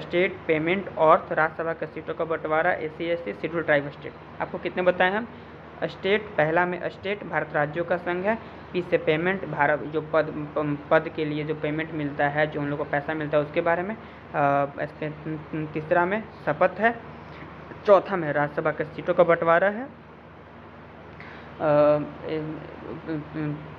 स्टेट, पेमेंट, ऑर्थ, राज्यसभा के सीटों का बंटवारा, SC/ST, शेड्यूल ट्राइब स्टेट, आपको कितने बताए हम। स्टेट, पहला में स्टेट भारत राज्यों का संघ है। पी से पेमेंट, भारत जो पद के लिए जो पेमेंट मिलता है, जो उन लोगों को पैसा मिलता है उसके बारे में। तीसरा में शपथ है। चौथा में राज्यसभा के सीटों का बंटवारा है।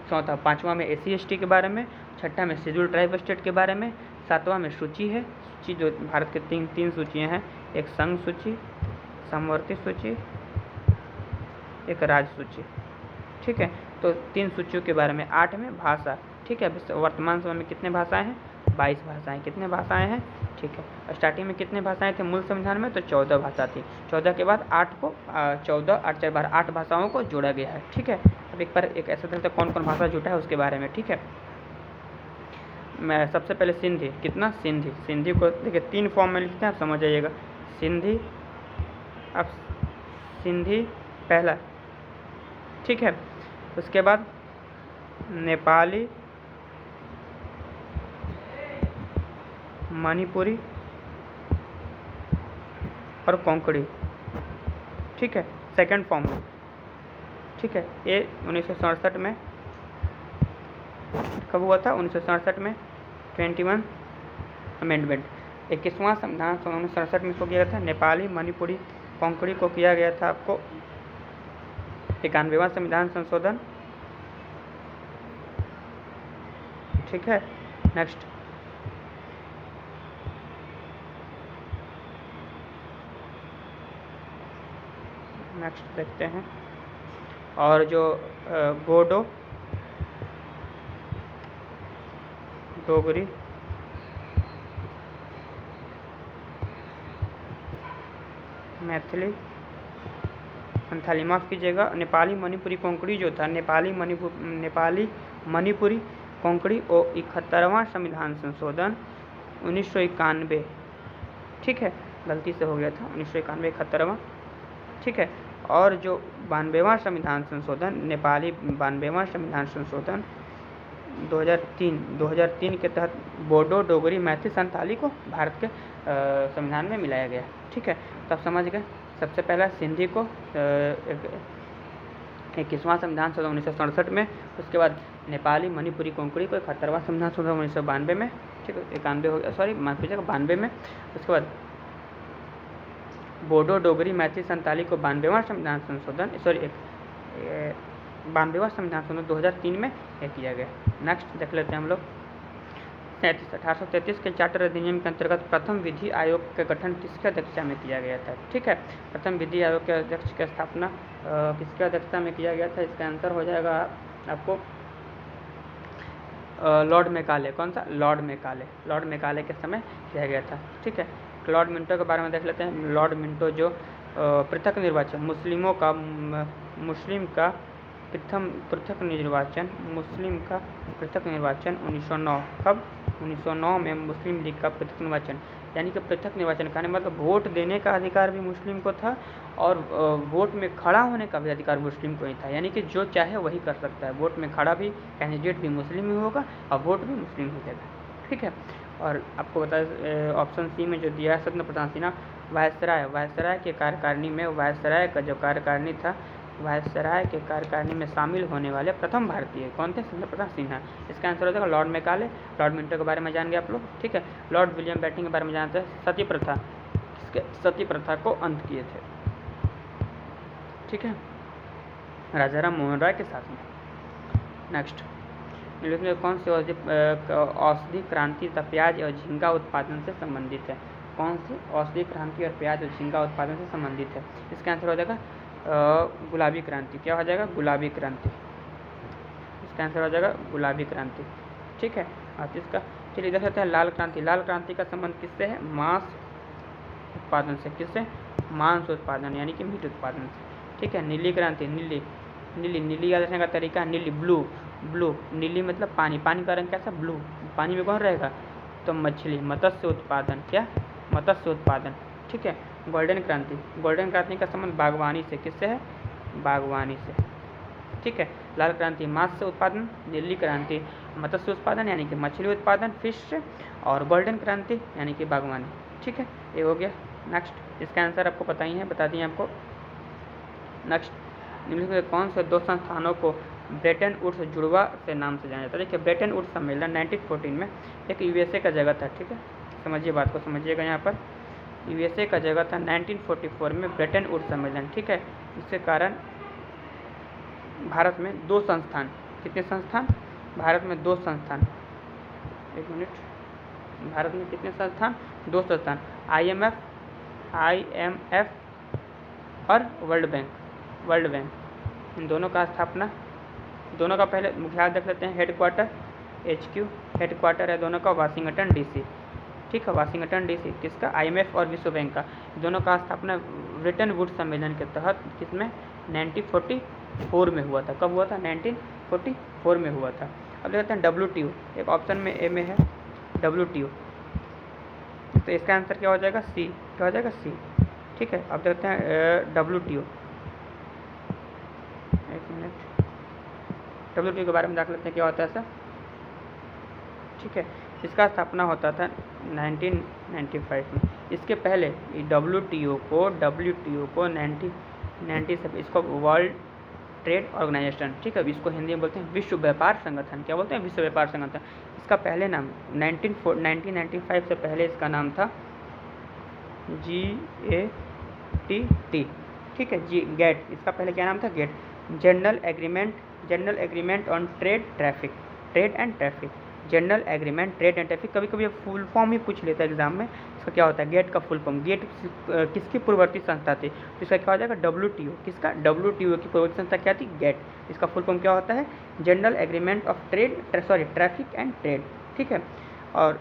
चौथा, 5वां में SC/ST के बारे में। 6ठा में शेड्यूल ट्राइब स्टेट के बारे में। 7वां में सूची है। सूची जो भारत के तीन सूचियाँ हैं, एक संघ सूची, समवर्ती सूची, एक राज्य सूची, ठीक है। तो 3 सूचियों के बारे में। 8 में भाषा, ठीक है। वर्तमान समय में कितने भाषाएं हैं, 22 भाषाएं, कितने भाषाएं हैं, ठीक है। स्टार्टिंग में कितने भाषाएं थे मूल संविधान में, तो 14 भाषा थी। 14 के बाद 8 को 14, 8 4 12, 8 भाषाओं को जोड़ा गया है, ठीक है। अब एक बार एक ऐसा तरह कौन कौन भाषा जुटा है उसके बारे में, ठीक है। मैं सबसे पहले सिंधी, कितना सिंधी को देखिए 3 फॉर्म में लिखते हैं, आप समझ जाइएगा। सिंधी, अब सिंधी पहला, ठीक है। उसके बाद नेपाली, मणिपुरी और कोंकणी, ठीक है, सेकंड फॉर्म में, ठीक है। ये 1967 में कब हुआ था, 1967 में 21 अमेंडमेंट, 21वां संविधान 1967 में इसको किया गया था। नेपाली, मणिपुरी, कोंकणी को किया गया था आपको 91वां संविधान संशोधन, ठीक है। नेक्स्ट, देखते हैं। और जो बोडो, डोगरी, मैथिली, संथाली, माफ़ कीजिएगा, नेपाली, मणिपुरी, कोंकणी जो था, नेपाली, मणिपुरी, कोंकणी और 71वां संविधान संशोधन 1991, ठीक है, गलती से हो गया था, 1991 71वां, ठीक है। और जो 92वां संविधान संशोधन, नेपाली 92वां संविधान संशोधन 2003 के तहत बोडो, डोगरी, मैथिली, संथाली को भारत के संविधान में मिलाया गया, ठीक है। तब समझ गए। सबसे पहला सिंधी को 21वां संविधान संशोधन 1967 में, उसके बाद नेपाली, मणिपुरी, कोंकणी को 71वां संविधान संशोधन 1992 में, ठीक है, 91 हो गया, सॉरी माफ कीजिएगा, 92 में। उसके बाद बोडो, डोगरी, मैथिली, संताली को 92वां संविधान संशोधन 2003 में किया गया। नेक्स्ट देख लेते हैं हम लोग 1833 के चार्टर अधिनियम के अंतर्गत प्रथम विधि आयोग का गठन किसकी अध्यक्षता में किया गया था? ठीक है, प्रथम विधि आयोग के अध्यक्ष की स्थापना किसकी अध्यक्षता में किया गया था? इसका आंसर हो जाएगा आपको लॉर्ड मेकाले। कौन सा? Lord Macaulay. लॉर्ड मेकाले के समय किया गया था। ठीक है, लॉर्ड मिंटो के बारे में देख लेते हैं। लॉर्ड मिंटो जो पृथक निर्वाचन मुस्लिम का पृथक निर्वाचन 1909 कब? 1909 में मुस्लिम लीग का पृथक निर्वाचन, यानी कि पृथक निर्वाचन का मतलब वोट देने का अधिकार भी मुस्लिम को था और वोट में खड़ा होने का भी अधिकार मुस्लिम को ही था, यानी कि जो चाहे वही कर सकता है। वोट में खड़ा भी कैंडिडेट भी मुस्लिम ही होगा और वोट भी मुस्लिम ही देगा। ठीक है, और आपको बताया ऑप्शन सी में जो दिया है सत्येंद्र प्रताप सिन्हा वायसराय के कार्यकारिणी में वायसराय का जो कार्यकारिणी था, वायसराय के कार्यकारिणी में शामिल होने वाले प्रथम भारतीय कौन थे? सत्येंद्र प्रताप सिन्हा। इसका आंसर हो जाएगा लॉर्ड मेकाले। लॉर्ड मिंटो के बारे में जान गए आप लोग। ठीक है, लॉर्ड विलियम बेंटिंक के बारे में जानते हैं। सती प्रथा को अंत किए थे। ठीक है, राजा राम मोहन राय के साथ में। नेक्स्ट में कौन सी औषधि क्रांति तथा प्याज और झींगा उत्पादन से संबंधित है? कौन सी औषधि क्रांति और प्याज और झींगा उत्पादन से संबंधित है? इसका आंसर हो जाएगा गुलाबी क्रांति। क्या हो जाएगा? गुलाबी क्रांति। इसका आंसर हो जाएगा गुलाबी क्रांति। ठीक है, और इसका चलिए देख लेते हैं लाल क्रांति। लाल क्रांति का संबंध किससे है? मांस उत्पादन से। किससे? मांस उत्पादन यानी कि मीट उत्पादन से। ठीक है, नीली क्रांति। नीली याद रखने का तरीका, नीली ब्लू। नीली मतलब पानी का रंग कैसा? ब्लू। पानी में कौन रहेगा? तो मछली। मत्स्य उत्पादन। क्या? मत्स्य उत्पादन। ठीक है, गोल्डन क्रांति का संबंध बागवानी से। किससे है? बागवानी से। ठीक है, लाल क्रांति मांस से उत्पादन, नीली क्रांति मत्स्य उत्पादन यानी कि मछली उत्पादन फिश से, और गोल्डन क्रांति यानी कि बागवानी। ठीक है, ये हो गया। नेक्स्ट इसका आंसर आपको पता ही है, बता दिए आपको। नेक्स्ट निम्नलिखित में कौन से दो संस्थानों को ब्रेटन वुड्स जुड़वा से नाम से जाना जाता है? देखिए, ब्रेटन वुड्स सम्मेलन 1914 में एक यूएसए का जगह था। ठीक है, समझिए बात को, समझिएगा। यहाँ पर यूएसए का जगह था 1944 में ब्रेटन वुड्स सम्मेलन। ठीक है, इसके कारण भारत में दो संस्थान, कितने संस्थान? भारत में दो संस्थान, एक मिनट, भारत में कितने संस्थान? दो संस्थान, IMF और वर्ल्ड बैंक। इन दोनों का स्थापना, दोनों का पहले मुख्यालय देख लेते हैं। हेडक्वार्टर HQ हेडक्वार्टर है दोनों का वाशिंगटन DC। ठीक है, वाशिंगटन DC किसका? IMF और विश्व बैंक का। दोनों का स्थापना ब्रेटन वुड्स सम्मेलन के तहत किसमें? 1944 में हुआ था। कब हुआ था? 1944 में हुआ था। अब देखते हैं WTO, एक ऑप्शन में ए में है WTO, तो इसका आंसर क्या हो जाएगा? सी। क्या हो जाएगा? सी। ठीक है, अब देखते हैं WTO। एक मिनट, WTO के बारे में देख लेते हैं क्या होता है सर। ठीक है, इसका स्थापना होता था 1995 में। इसके पहले WTO को 1997 इसको वर्ल्ड ट्रेड ऑर्गेनाइजेशन, ठीक है, इसको हिंदी में बोलते हैं विश्व व्यापार संगठन। क्या बोलते हैं? विश्व व्यापार संगठन। इसका पहले नाम 1995 से पहले इसका नाम था GATT। ठीक है, GATT। इसका पहले क्या नाम था? GATT, general agreement on trade and traffic. General agreement trade and traffic, कभी कभी फुल फॉर्म ही पूछ लेता है एग्जाम में। इसका क्या होता है? गेट का फुल फॉर्म। गेट किसकी पूर्ववर्ती संस्था थी? तो इसका क्या हो जाएगा? WTO। किसका? WTO की पूर्ववर्ती संस्था क्या थी? गेट। इसका फुल फॉर्म क्या होता है? General agreement of traffic and trade. ठीक है, और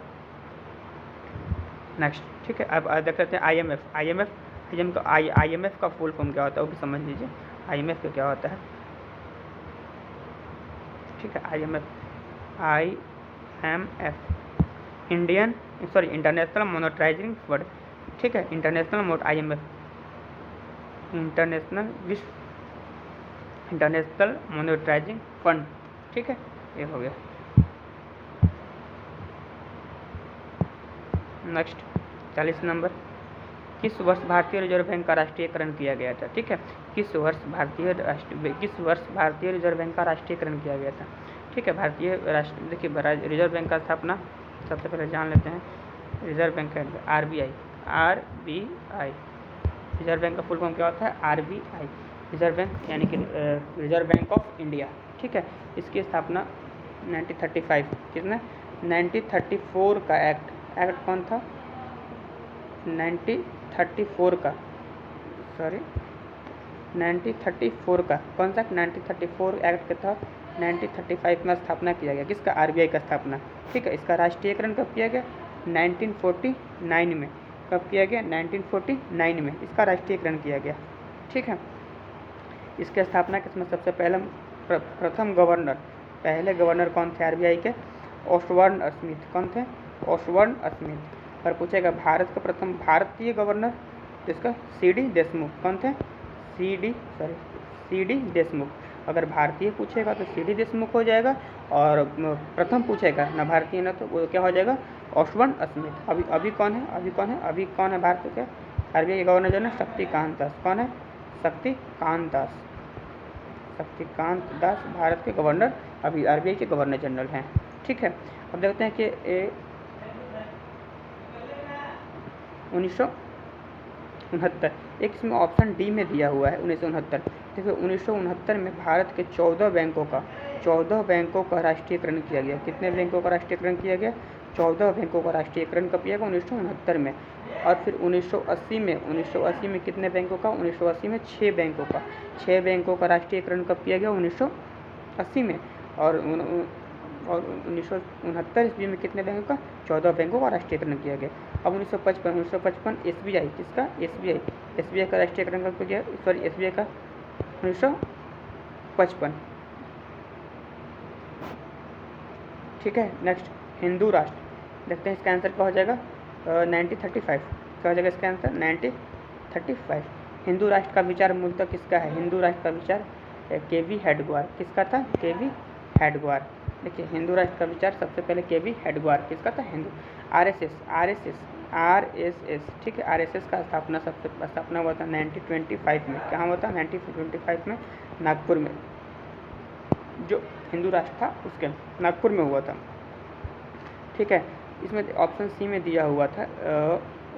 नेक्स्ट, ठीक है, अब देख लेते हैं IMF का फुल फॉर्म क्या होता है वो भी समझ लीजिए। IMF का क्या होता है? ठीक है, IMF इंटरनेशनल मॉनेटाइजिंग फंड। ठीक है, IMF इंटरनेशनल मॉनेटाइजिंग फंड। ठीक है, ये हो गया। नेक्स्ट 40 नंबर, किस वर्ष भारतीय रिजर्व बैंक का राष्ट्रीयकरण किया गया था? ठीक है, किस वर्ष भारतीय रिजर्व बैंक का राष्ट्रीयकरण किया गया था? ठीक है, देखिए रिजर्व बैंक का स्थापना सबसे पहले जान लेते हैं। रिजर्व बैंक का RBI रिजर्व बैंक का फुल फॉर्म क्या होता है? RBI, रिजर्व बैंक यानी कि रिजर्व बैंक ऑफ इंडिया। ठीक है, इसकी स्थापना 1935 किसने? 1934 का एक्ट कौन था? 1934 का, सॉरी 1934 का कौन सा? 1934 एक्ट के तहत 1935 में स्थापना किया गया। किसका? RBI का स्थापना। ठीक है, इसका राष्ट्रीयकरण कब किया गया? 1949 में। कब किया गया? 1949 में इसका राष्ट्रीयकरण किया गया। ठीक है, इसकी स्थापना किसमें? सबसे प्रथम गवर्नर, पहले गवर्नर कौन थे RBI के? ओसबर्न स्मिथ। कौन थे? ओसबर्न स्मिथ। और पूछेगा भारत का प्रथम भारतीय गवर्नर, जिसका CD देशमुख। कौन थे? CD देशमुख। अगर भारतीय पूछेगा तो CD देशमुख हो जाएगा, और प्रथम पूछेगा ना भारतीय ना तो वो क्या हो जाएगा? ओसबर्न स्मिथ। अभी कौन है? अभी कौन है भारत के RBI के गवर्नर जनरल? शक्तिकांत दास। कौन है? शक्तिकांत दास भारत के गवर्नर, अभी RBI के गवर्नर जनरल हैं। ठीक है, अब देखते हैं कि 1969, एक इसमें ऑप्शन डी में दिया हुआ है 1969। देखिए 1969 में भारत के 14 बैंकों का राष्ट्रीयकरण किया गया। कितने बैंकों का राष्ट्रीयकरण किया गया? 14 बैंकों का राष्ट्रीयकरण कब किया गया? 1969 में। और फिर 1980 में कितने बैंकों का? 1980 में 6 बैंकों का राष्ट्रीयकरण कब किया गया? 1980 में। और 1969 ईस्वी में कितने बैंकों का? 14 बैंकों का राष्ट्रीयकरण किया गया। अब 1955 SBI, किसका? SBI का राष्ट्रीयकरण कब किया? सॉरी SBI का 1955। ठीक है, नेक्स्ट हिंदू राष्ट्र, देखते हैं इसका आंसर क्या हो जाएगा? 1935। क्या हो जाएगा इसका आंसर? 1935। हिंदू राष्ट्र का विचार मूलतः किसका है? हिंदू राष्ट्र का विचार KV हेडगेवार। किसका था? KV हेडगेवार। देखिए हिंदू राष्ट्र का विचार सबसे पहले KV हेडगेवार। किसका था? हिंदू। RSS, ठीक है, RSS का स्थापना हुआ था 1925 में। कहाँ हुआ था? 1925 में नागपुर में। जो हिंदू राष्ट्र था उसके नागपुर में हुआ था। ठीक है, इसमें ऑप्शन सी में दिया हुआ था,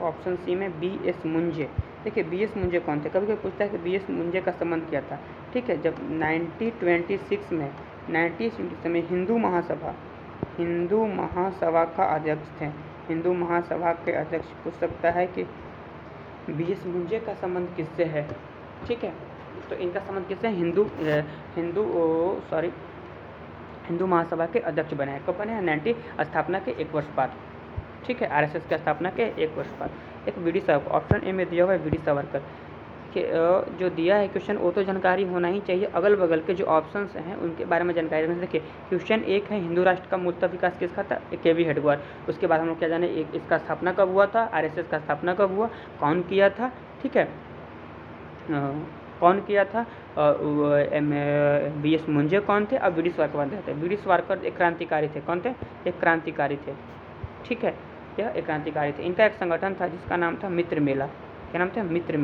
ऑप्शन सी में BS मुंजे। देखिए BS मुंजे कौन थे? कभी कभी पूछता है कि BS मुंजे का संबंध क्या था। ठीक है, जब 1926 में हिंदू महासभा का अध्यक्ष थे। हिंदू महासभा के अध्यक्ष पूछ सकता है कि BS मुंजे का संबंध किससे है। ठीक है, तो इनका संबंध किससे? हिंदू महासभा के अध्यक्ष बने हैं। कब बने हैं? स्थापना के 1 वर्ष बाद। ठीक है, RSS की स्थापना के 1 वर्ष बाद। एक VD साहब, ऑप्शन ए में दिया हुआ है VD सावरकर के जो दिया है क्वेश्चन वो तो जानकारी होना ही चाहिए। अगल बगल के जो ऑप्शंस हैं उनके बारे में जानकारी रखना। देखिए क्वेश्चन 1 है हिंदू राष्ट्र का मूलतः विकास किसका था? KV हेडगेवार। उसके बाद हम लोग क्या जाने इसका स्थापना कब हुआ था? RSS का स्थापना कब हुआ? कौन किया था? ठीक है, कौन किया था? BS मुंजे कौन थे? अब VD सावरकर थे। VD सावरकर एक क्रांतिकारी थे। कौन थे? एक क्रांतिकारी थे। ठीक है, यह एक क्रांतिकारी थे। इनका एक संगठन था जिसका नाम था मित्र मेला। क्या नाम था? मित्र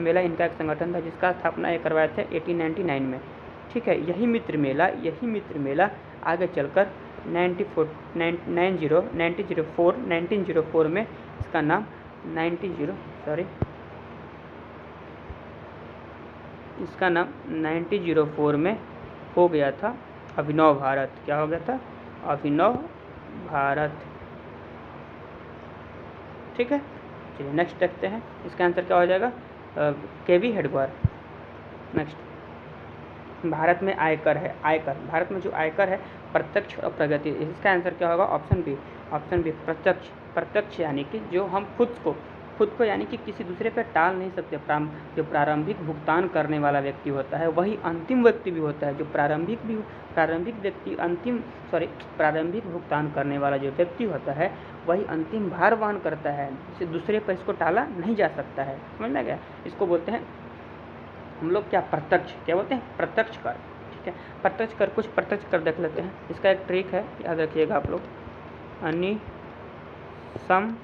मेला इनका एक संगठन था जिसका स्थापना ये करवाए थे 1899 में। ठीक है, यही मित्र मेला आगे चलकर 1904 में इसका नाम 1904 में हो गया था अभिनव भारत। क्या हो गया था? अभिनव भारत। ठीक है, चलिए नेक्स्ट देखते हैं इसका आंसर क्या हो जाएगा? KV हेडगेवार। नेक्स्ट, भारत में आयकर है। भारत में जो आयकर है प्रत्यक्ष और प्रगति, इसका आंसर क्या होगा? Option B. प्रत्यक्ष यानी कि जो हम खुद को यानी कि किसी दूसरे पर टाल नहीं सकते। जो प्रारंभिक भुगतान करने वाला व्यक्ति होता है वही अंतिम व्यक्ति भी होता है। जो प्रारंभिक भुगतान करने वाला जो व्यक्ति होता है वही अंतिम भार वहन करता है। इसे दूसरे पर इसको टाला नहीं जा सकता है। समझ में गया? इसको बोलते हैं हम लोग क्या? प्रत्यक्ष। क्या बोलते हैं? प्रत्यक्ष कर। ठीक है, प्रत्यक्ष कर, कुछ प्रत्यक्ष कर देख लेते हैं। इसका एक ट्रिक है, याद रखिएगा आप लोग। सम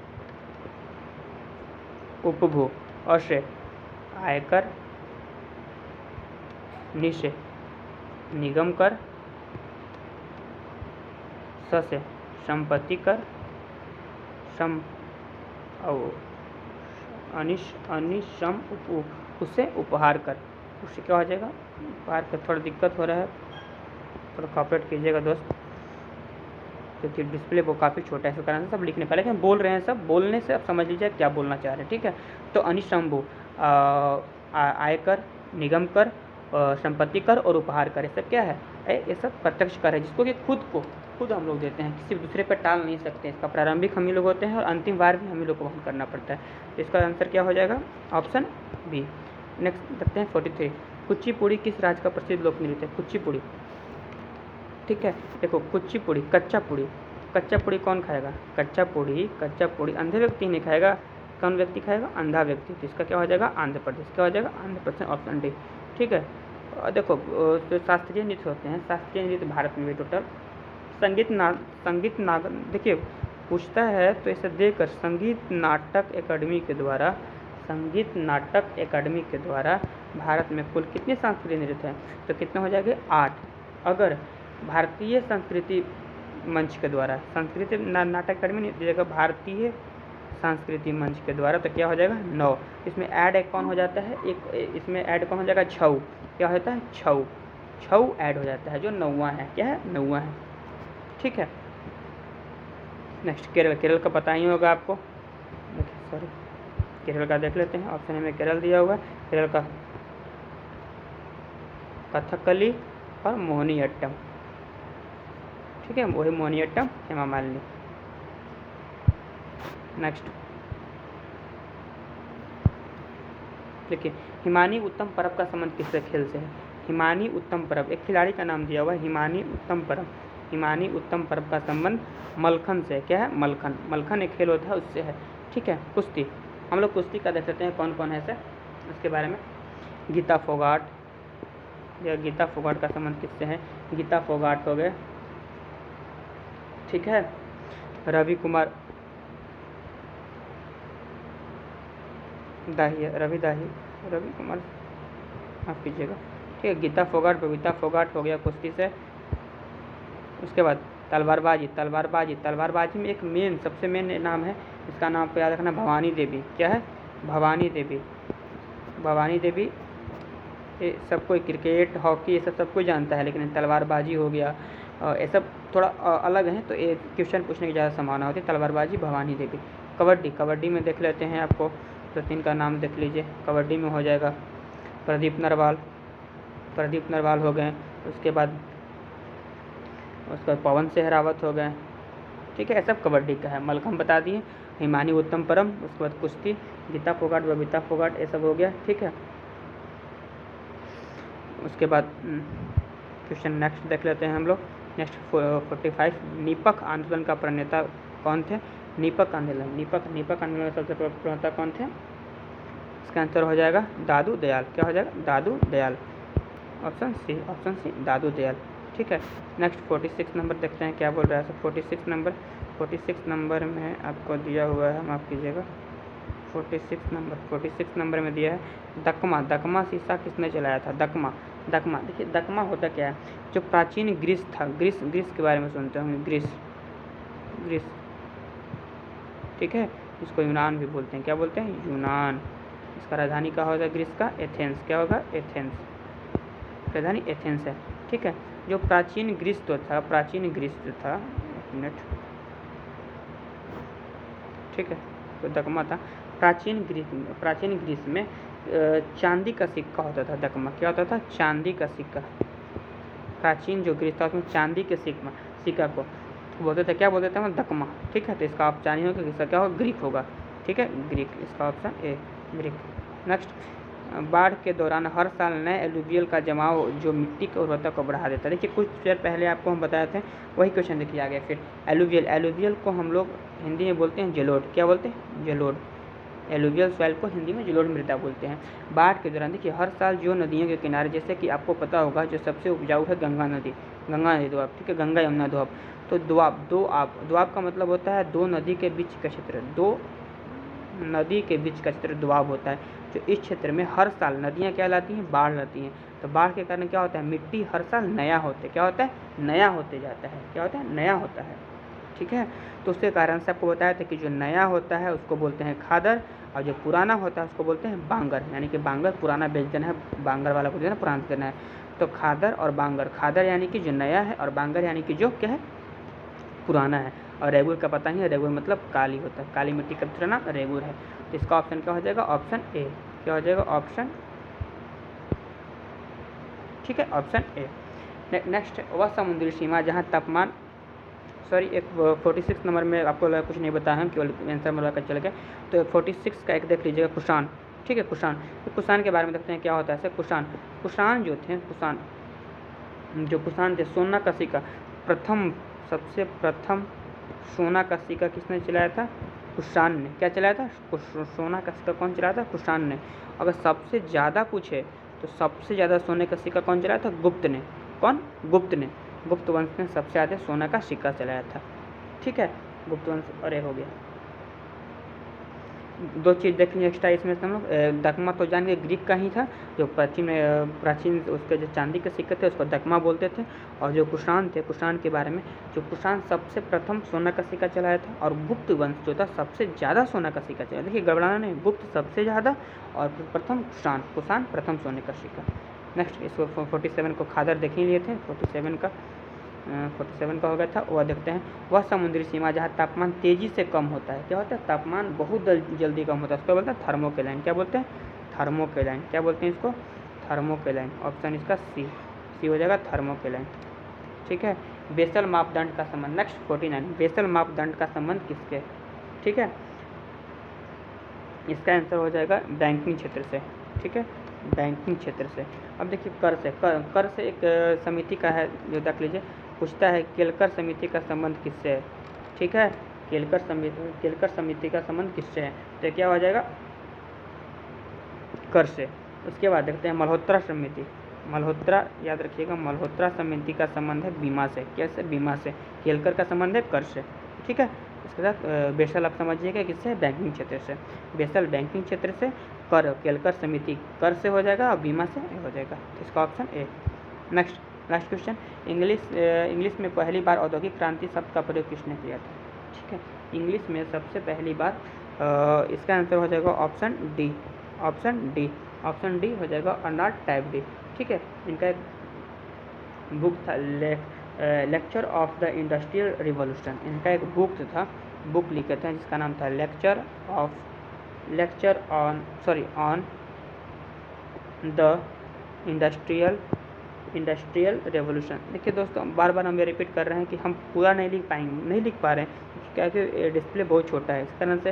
उपभोग अशे आयकर निशे निगम कर ससे संपत्ति कर अनिशम उसे उपहार कर, उससे क्या हो जाएगा उपहार कर। थोड़ा दिक्कत हो रहा है, थोड़ा कॉपरेट कीजिएगा दोस्त, क्योंकि डिस्प्ले वो काफ़ी छोटा है, इस कारण से सब लिखने पा, लेकिन बोल रहे हैं सब, बोलने से अब समझ लीजिए क्या बोलना चाह रहे हैं, ठीक है। तो अनिशंभु आयकर, निगम कर, संपत्ति कर और उपहार कर, ये सब क्या है, ये सब प्रत्यक्ष कर है, जिसको कि खुद हम लोग देते हैं, किसी दूसरे पर टाल नहीं सकते। इसका प्रारंभिक हम ही लोग होते हैं और अंतिम बार भी हम ही लोग को वहन करना पड़ता है। तो इसका आंसर क्या हो जाएगा, ऑप्शन बी। नेक्स्ट देखते हैं 43, कुचिपुड़ी किस राज्य का प्रसिद्ध लोक नृत्य है। कुचिपुड़ी, ठीक है। देखो कुचिपुड़ी, कच्चा पुड़ी कौन खाएगा, कच्चा पुड़ी अंधे व्यक्ति नहीं खाएगा, कौन व्यक्ति खाएगा, अंधा व्यक्ति। तो इसका क्या हो जाएगा, आंध्र प्रदेश। क्या हो जाएगा, आंध्र प्रदेश, ऑप्शन डी, ठीक है। देखो जो शास्त्रीय नृत्य होते हैं, शास्त्रीय नृत्य भारत में भी टोटल संगीत नाग देखिए पूछता है तो इसे देकर संगीत नाटक अकादमी के द्वारा भारत में कुल कितने सांस्कृतिक नृत्य हैं, तो कितने हो जाएंगे, 8। अगर भारतीय संस्कृति मंच के द्वारा, संस्कृति नाटक अकादमी नहीं दीजिएगा, भारतीय संस्कृति मंच के द्वारा, तो क्या हो जाएगा 9। इसमें ऐड एक कौन हो जाता है, एक इसमें ऐड कौन हो जाएगा, छऊ। क्या होता है, छऊ ऐड हो जाता है, जो 9वां है, क्या है, 9वां है, ठीक है। नेक्स्ट केरल का पता ही होगा आपको, देखिए सॉरी केरल का देख लेते हैं, ऑप्शन में केरल दिया हुआ है। केरल का कथकली और मोहिनीअट्टम, ठीक है, वही मोहिनीअट्टम, हेमा मालिनी। नेक्स्ट देखिए, हिमानी उत्तम परब का संबंध किससे खेल से है। हिमानी उत्तम परब, एक खिलाड़ी का नाम दिया हुआ है, हिमानी उत्तम परब का संबंध मलखन से, क्या है, मलखन एक खेल होता है उससे है, ठीक है। कुश्ती, हम लोग कुश्ती का देख लेते हैं कौन कौन है ऐसे, उसके बारे में। गीता फोगाट का संबंध किससे है, गीता फोगाट हो गए, ठीक है। रवि कुमार दाही, रवि कुमार माफ कीजिएगा, ठीक है। गीता फोगाट हो गया कुश्ती से। उसके बाद तलवारबाजी में एक सबसे मेन नाम है, इसका नाम को याद रखना, भवानी देवी। क्या है, भवानी देवी। ये सब कोई क्रिकेट, हॉकी, ये सब कोई जानता है, लेकिन तलवारबाजी हो गया, ये सब थोड़ा अलग है, तो ये क्वेश्चन पूछने की ज़्यादा संभावना होती है। तलवारबाजी, भवानी देवी। कबड्डी में देख लेते हैं, आपको तो 3 का नाम देख लीजिए। कबड्डी में हो जाएगा प्रदीप नरवाल हो गए, उसके बाद पवन सहरावत हो गए, ठीक है। सब कबड्डी का है। मलखम्ब बता दिए, हिमानी उत्तम परम, उसके बाद कुश्ती, गीता फोगाट, बबीता फोगाट, ये सब हो गया, ठीक है। उसके बाद क्वेश्चन नेक्स्ट देख लेते हैं हम लोग। नेक्स्ट 45, नीपक आंदोलन का प्रणेता कौन थे। नीपक आंदोलन का सबसे प्रणेता कौन थे, इसका आंसर हो जाएगा दादू दयाल। क्या हो जाएगा, दादू दयाल, ऑप्शन सी, दादू दयाल, ठीक है। नेक्स्ट 46 नंबर देखते हैं क्या बोल रहा है। 46 नंबर में आपको दिया हुआ है, माफ़ कीजिएगा, 46 नंबर में दिया है दकमा शीशा किसने चलाया था। दकमा देखिए, दकमा होता क्या है, जो प्राचीन ग्रीस था, ग्रीस के बारे में सुनते होंगे, ग्रीस, ठीक है, इसको यूनान भी बोलते हैं। क्या बोलते हैं, यूनान। इसका राजधानी क्या होगा, ग्रीस का एथेंस। क्या होगा, एथेंस, राजधानी एथेंस है, ठीक है। जो प्राचीन ग्रीस जो था, एक मिनट, ठीक है, तो दकमा था। प्राचीन ग्रीस में चांदी का सिक्का होता था दकमा। क्या होता था, चांदी का सिक्का। प्राचीन जो ग्रीस था उसमें चांदी के सिक्का को बोलते थे, क्या बोलते थे, दकमा, ठीक है। तो इसका आप जानिए होगा कि इसका क्या होगा, ग्रीक होगा, ठीक है, ग्रीक, इसका ऑप्शन ए, ग्रीक। नेक्स्ट, बाढ़ के दौरान हर साल नए एलुवियल का जमाव जो मिट्टी की उर्वरता को बढ़ा देता है। देखिए कुछ देर पहले आपको हम बताए थे, वही क्वेश्चन देखिए आ गया फिर। एलुवियल को हम लोग हिंदी में बोलते हैं जलोढ़। क्या बोलते हैं, जलोढ़। एलुवियल सॉइल को हिंदी में जलोढ़ मृदा बोलते हैं। बाढ़ के दौरान देखिए हर साल जो नदियों के किनारे, जैसे कि आपको पता होगा जो सबसे उपजाऊ है गंगा नदी दोआब, ठीक है, गंगा यमुना दोआब। तो दोआब का मतलब होता है दो नदी के बीच का क्षेत्र, दोआब होता है। जो इस क्षेत्र में हर साल नदियाँ क्या लाती हैं, बाढ़ लाती हैं। तो बाढ़ के कारण क्या होता है, मिट्टी हर साल नया होता है, क्या होता है, नया होते जाता है, क्या होता है, नया होता है, ठीक है। तो उसके कारण से आपको बताया था कि जो नया होता है उसको बोलते हैं खादर, और जो पुराना होता है उसको बोलते हैं बांगर। यानी कि बांगर पुराना बेच देना है, बांगर वाला को देना पुराना देना है। तो खादर और बांगर, खादर यानी कि जो नया है और बांगर यानी कि जो क्या है, पुराना है। और रेगुर का पता ही है, रेगुर मतलब काली होता है, काली मिट्टी का दूसरा नाम रेगुर है। तो इसका ऑप्शन क्या हो जाएगा, ऑप्शन ए। क्या हो जाएगा, ऑप्शन, ठीक है, ऑप्शन ए। नेक्स्ट, वह समुद्री सीमा जहाँ तापमान, सॉरी एक 46 नंबर में आपको कुछ नहीं बताया हम, केवल आंसर में लगा चल गए। तो 46 का एक देख लीजिएगा, कुषाण, ठीक है, कुषाण। तो कुषाण के बारे में देखते हैं क्या होता है। ऐसे कुषाण, कुषाण जो थे, कुषाण जो कुषाण थे, सोना का सिक्का प्रथम, सबसे प्रथम सोना का सिक्का किसने चलाया था, कुषाण ने। क्या चलाया था, सोना का सिक्का कौन चलाया था, कुषाण ने। अगर सबसे ज़्यादा पूछे तो सबसे ज़्यादा सोने का सिक्का कौन चलाया था, गुप्त ने। कौन, गुप्त ने। गुप्त वंश ने सबसे ज़्यादा सोना का सिक्का चलाया था, ठीक है, गुप्त वंश। अरे हो गया, दो चीज़ देख लीजिए एक्स्ट्रा इसमें हम लोग। दकमा तो जान के ग्रीक का ही था, जो प्राचीन उसके जो चांदी के सिक्के थे उसको दकमा बोलते थे। और जो कुषाण थे, कुषाण के बारे में, जो कुषाण सबसे प्रथम सोना का सिक्का चलाया था, और गुप्त वंश जो था सबसे ज़्यादा सोना का सिक्का चलाया। देखिए गड़बड़ाना नहीं, गुप्त सबसे ज़्यादा और प्रथम कुषाण, कुषाण प्रथम सोने का सिक्का। नेक्स्ट, इसको 47 को खादर देख ही लिए थे, 47 का हो गया था। वह देखते हैं, वह समुद्री सीमा जहाँ तापमान तेज़ी से कम होता है। क्या होता है, तापमान बहुत जल्दी कम होता है, उसको बोलते हैं थर्मोकेलाइन। क्या बोलते हैं, थर्मोकेलाइन। क्या बोलते हैं इसको, थर्मोकेलाइन। ऑप्शन इसका सी, सी हो जाएगा, थर्मोकेलाइन, ठीक है। बेसल मापदंड का संबंध, नेक्स्ट 49, बेसल मापदंड का संबंध किसके, ठीक है। इसका आंसर हो जाएगा बैंकिंग क्षेत्र से, ठीक है, बैंकिंग क्षेत्र से। अब देखिए कर से, कर से एक समिति का है, जो देख लीजिए, पूछता है केलकर समिति का संबंध किससे है, ठीक है, केलकर समिति का संबंध किससे है। तो क्या हो जाएगा, कर से। उसके बाद देखते हैं मल्होत्रा समिति, मल्होत्रा, याद रखिएगा, मल्होत्रा समिति का संबंध है बीमा से। कैसे, बीमा से। केलकर का संबंध है कर से, ठीक है। इसके साथ बेसल आप समझिएगा किससे, बैंकिंग क्षेत्र से। बेसल बैंकिंग क्षेत्र से, कर केलकर समिति कर से हो जाएगा, और बीमा से हो जाएगा। तो इसका option A. Next, last question, English में पहली बार औद्योगिक क्रांति शब्द का प्रयोग किसने किया था, ठीक है। इंग्लिश में सबसे पहली बार, इसका आंसर हो जाएगा option D, option D, option D हो जाएगा, अर्नाल्ड टैबडी, ठीक है। इनका एक बुक था, lecture of the industrial revolution. इनका एक बुक था, बुक लिखे थे जिसका नाम था lecture on the industrial revolution. देखिए दोस्तों, बार बार हम ये रिपीट कर रहे हैं कि हम पूरा नहीं लिख पा रहे हैं, क्योंकि डिस्प्ले बहुत छोटा है, इस कारण से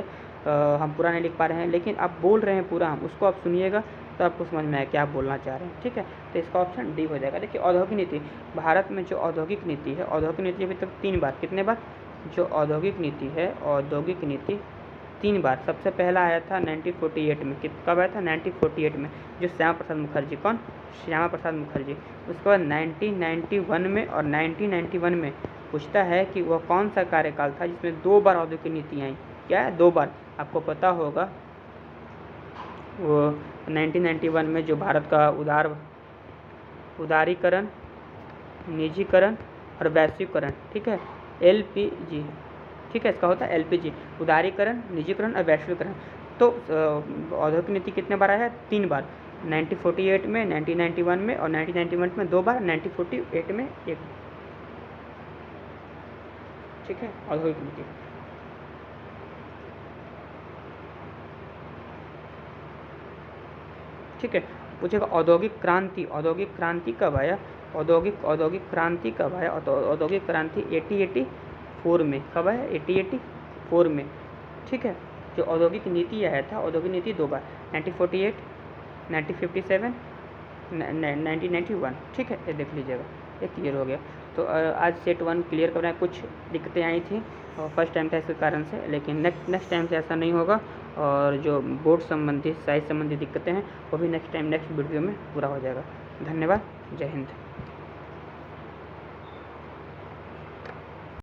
हम पूरा नहीं लिख पा रहे हैं। लेकिन आप बोल रहे हैं पूरा, हम उसको आप सुनिएगा तो आपको समझ में आए क्या आप बोलना चाह रहे हैं, ठीक है। तो इसका ऑप्शन डी हो जाएगा। देखिए औद्योगिक नीति, भारत में जो औद्योगिक नीति है, औद्योगिक नीति अभी तक 3 बार, कितने बार, जो औद्योगिक नीति है, औद्योगिक नीति 3 बार। सबसे पहला आया था 1948 में, कब आया था, 1948 में, जो श्यामा प्रसाद मुखर्जी, कौन, श्यामा प्रसाद मुखर्जी। उसके बाद 1991 में, और 1991 में पूछता है कि वह कौन सा कार्यकाल था जिसमें 2 बार औद्योगिक नीति आई। क्या है, 2 बार, आपको पता होगा। वो 1991 में जो भारत का उदारीकरण, निजीकरण और वैश्वीकरण, ठीक है, LPG, ठीक है, इसका होता है LPG, उदारीकरण, निजीकरण और वैश्वीकरण। तो औद्योगिक नीति कितने बार आया है, 3 बार, 1948 में, 1991 में, और 1991 में 2 बार, 1948 में 1, ठीक है, औद्योगिक नीति। ठीक है, पूछेगा औद्योगिक क्रांति कब आया, औद्योगिक क्रांति कब आया, औद्योगिक क्रांति 1884 में, कब आया, 1884 में, ठीक है। जो औद्योगिक नीति आया था, औद्योगिक नीति 2 बार, 1948, 1957, 1991, ठीक है, ये देख लीजिएगा, ये क्लियर हो गया। तो आज सेट 1 क्लियर कर रहे हैं। कुछ दिक्कतें आई थी और फर्स्ट टाइम था इसके कारण से, लेकिन नेक्स्ट टाइम से ऐसा नहीं होगा। और जो बोर्ड संबंधी, साइज संबंधी दिक्कतें हैं वो भी नेक्स्ट वीडियो में पूरा हो जाएगा। धन्यवाद, जय हिंद।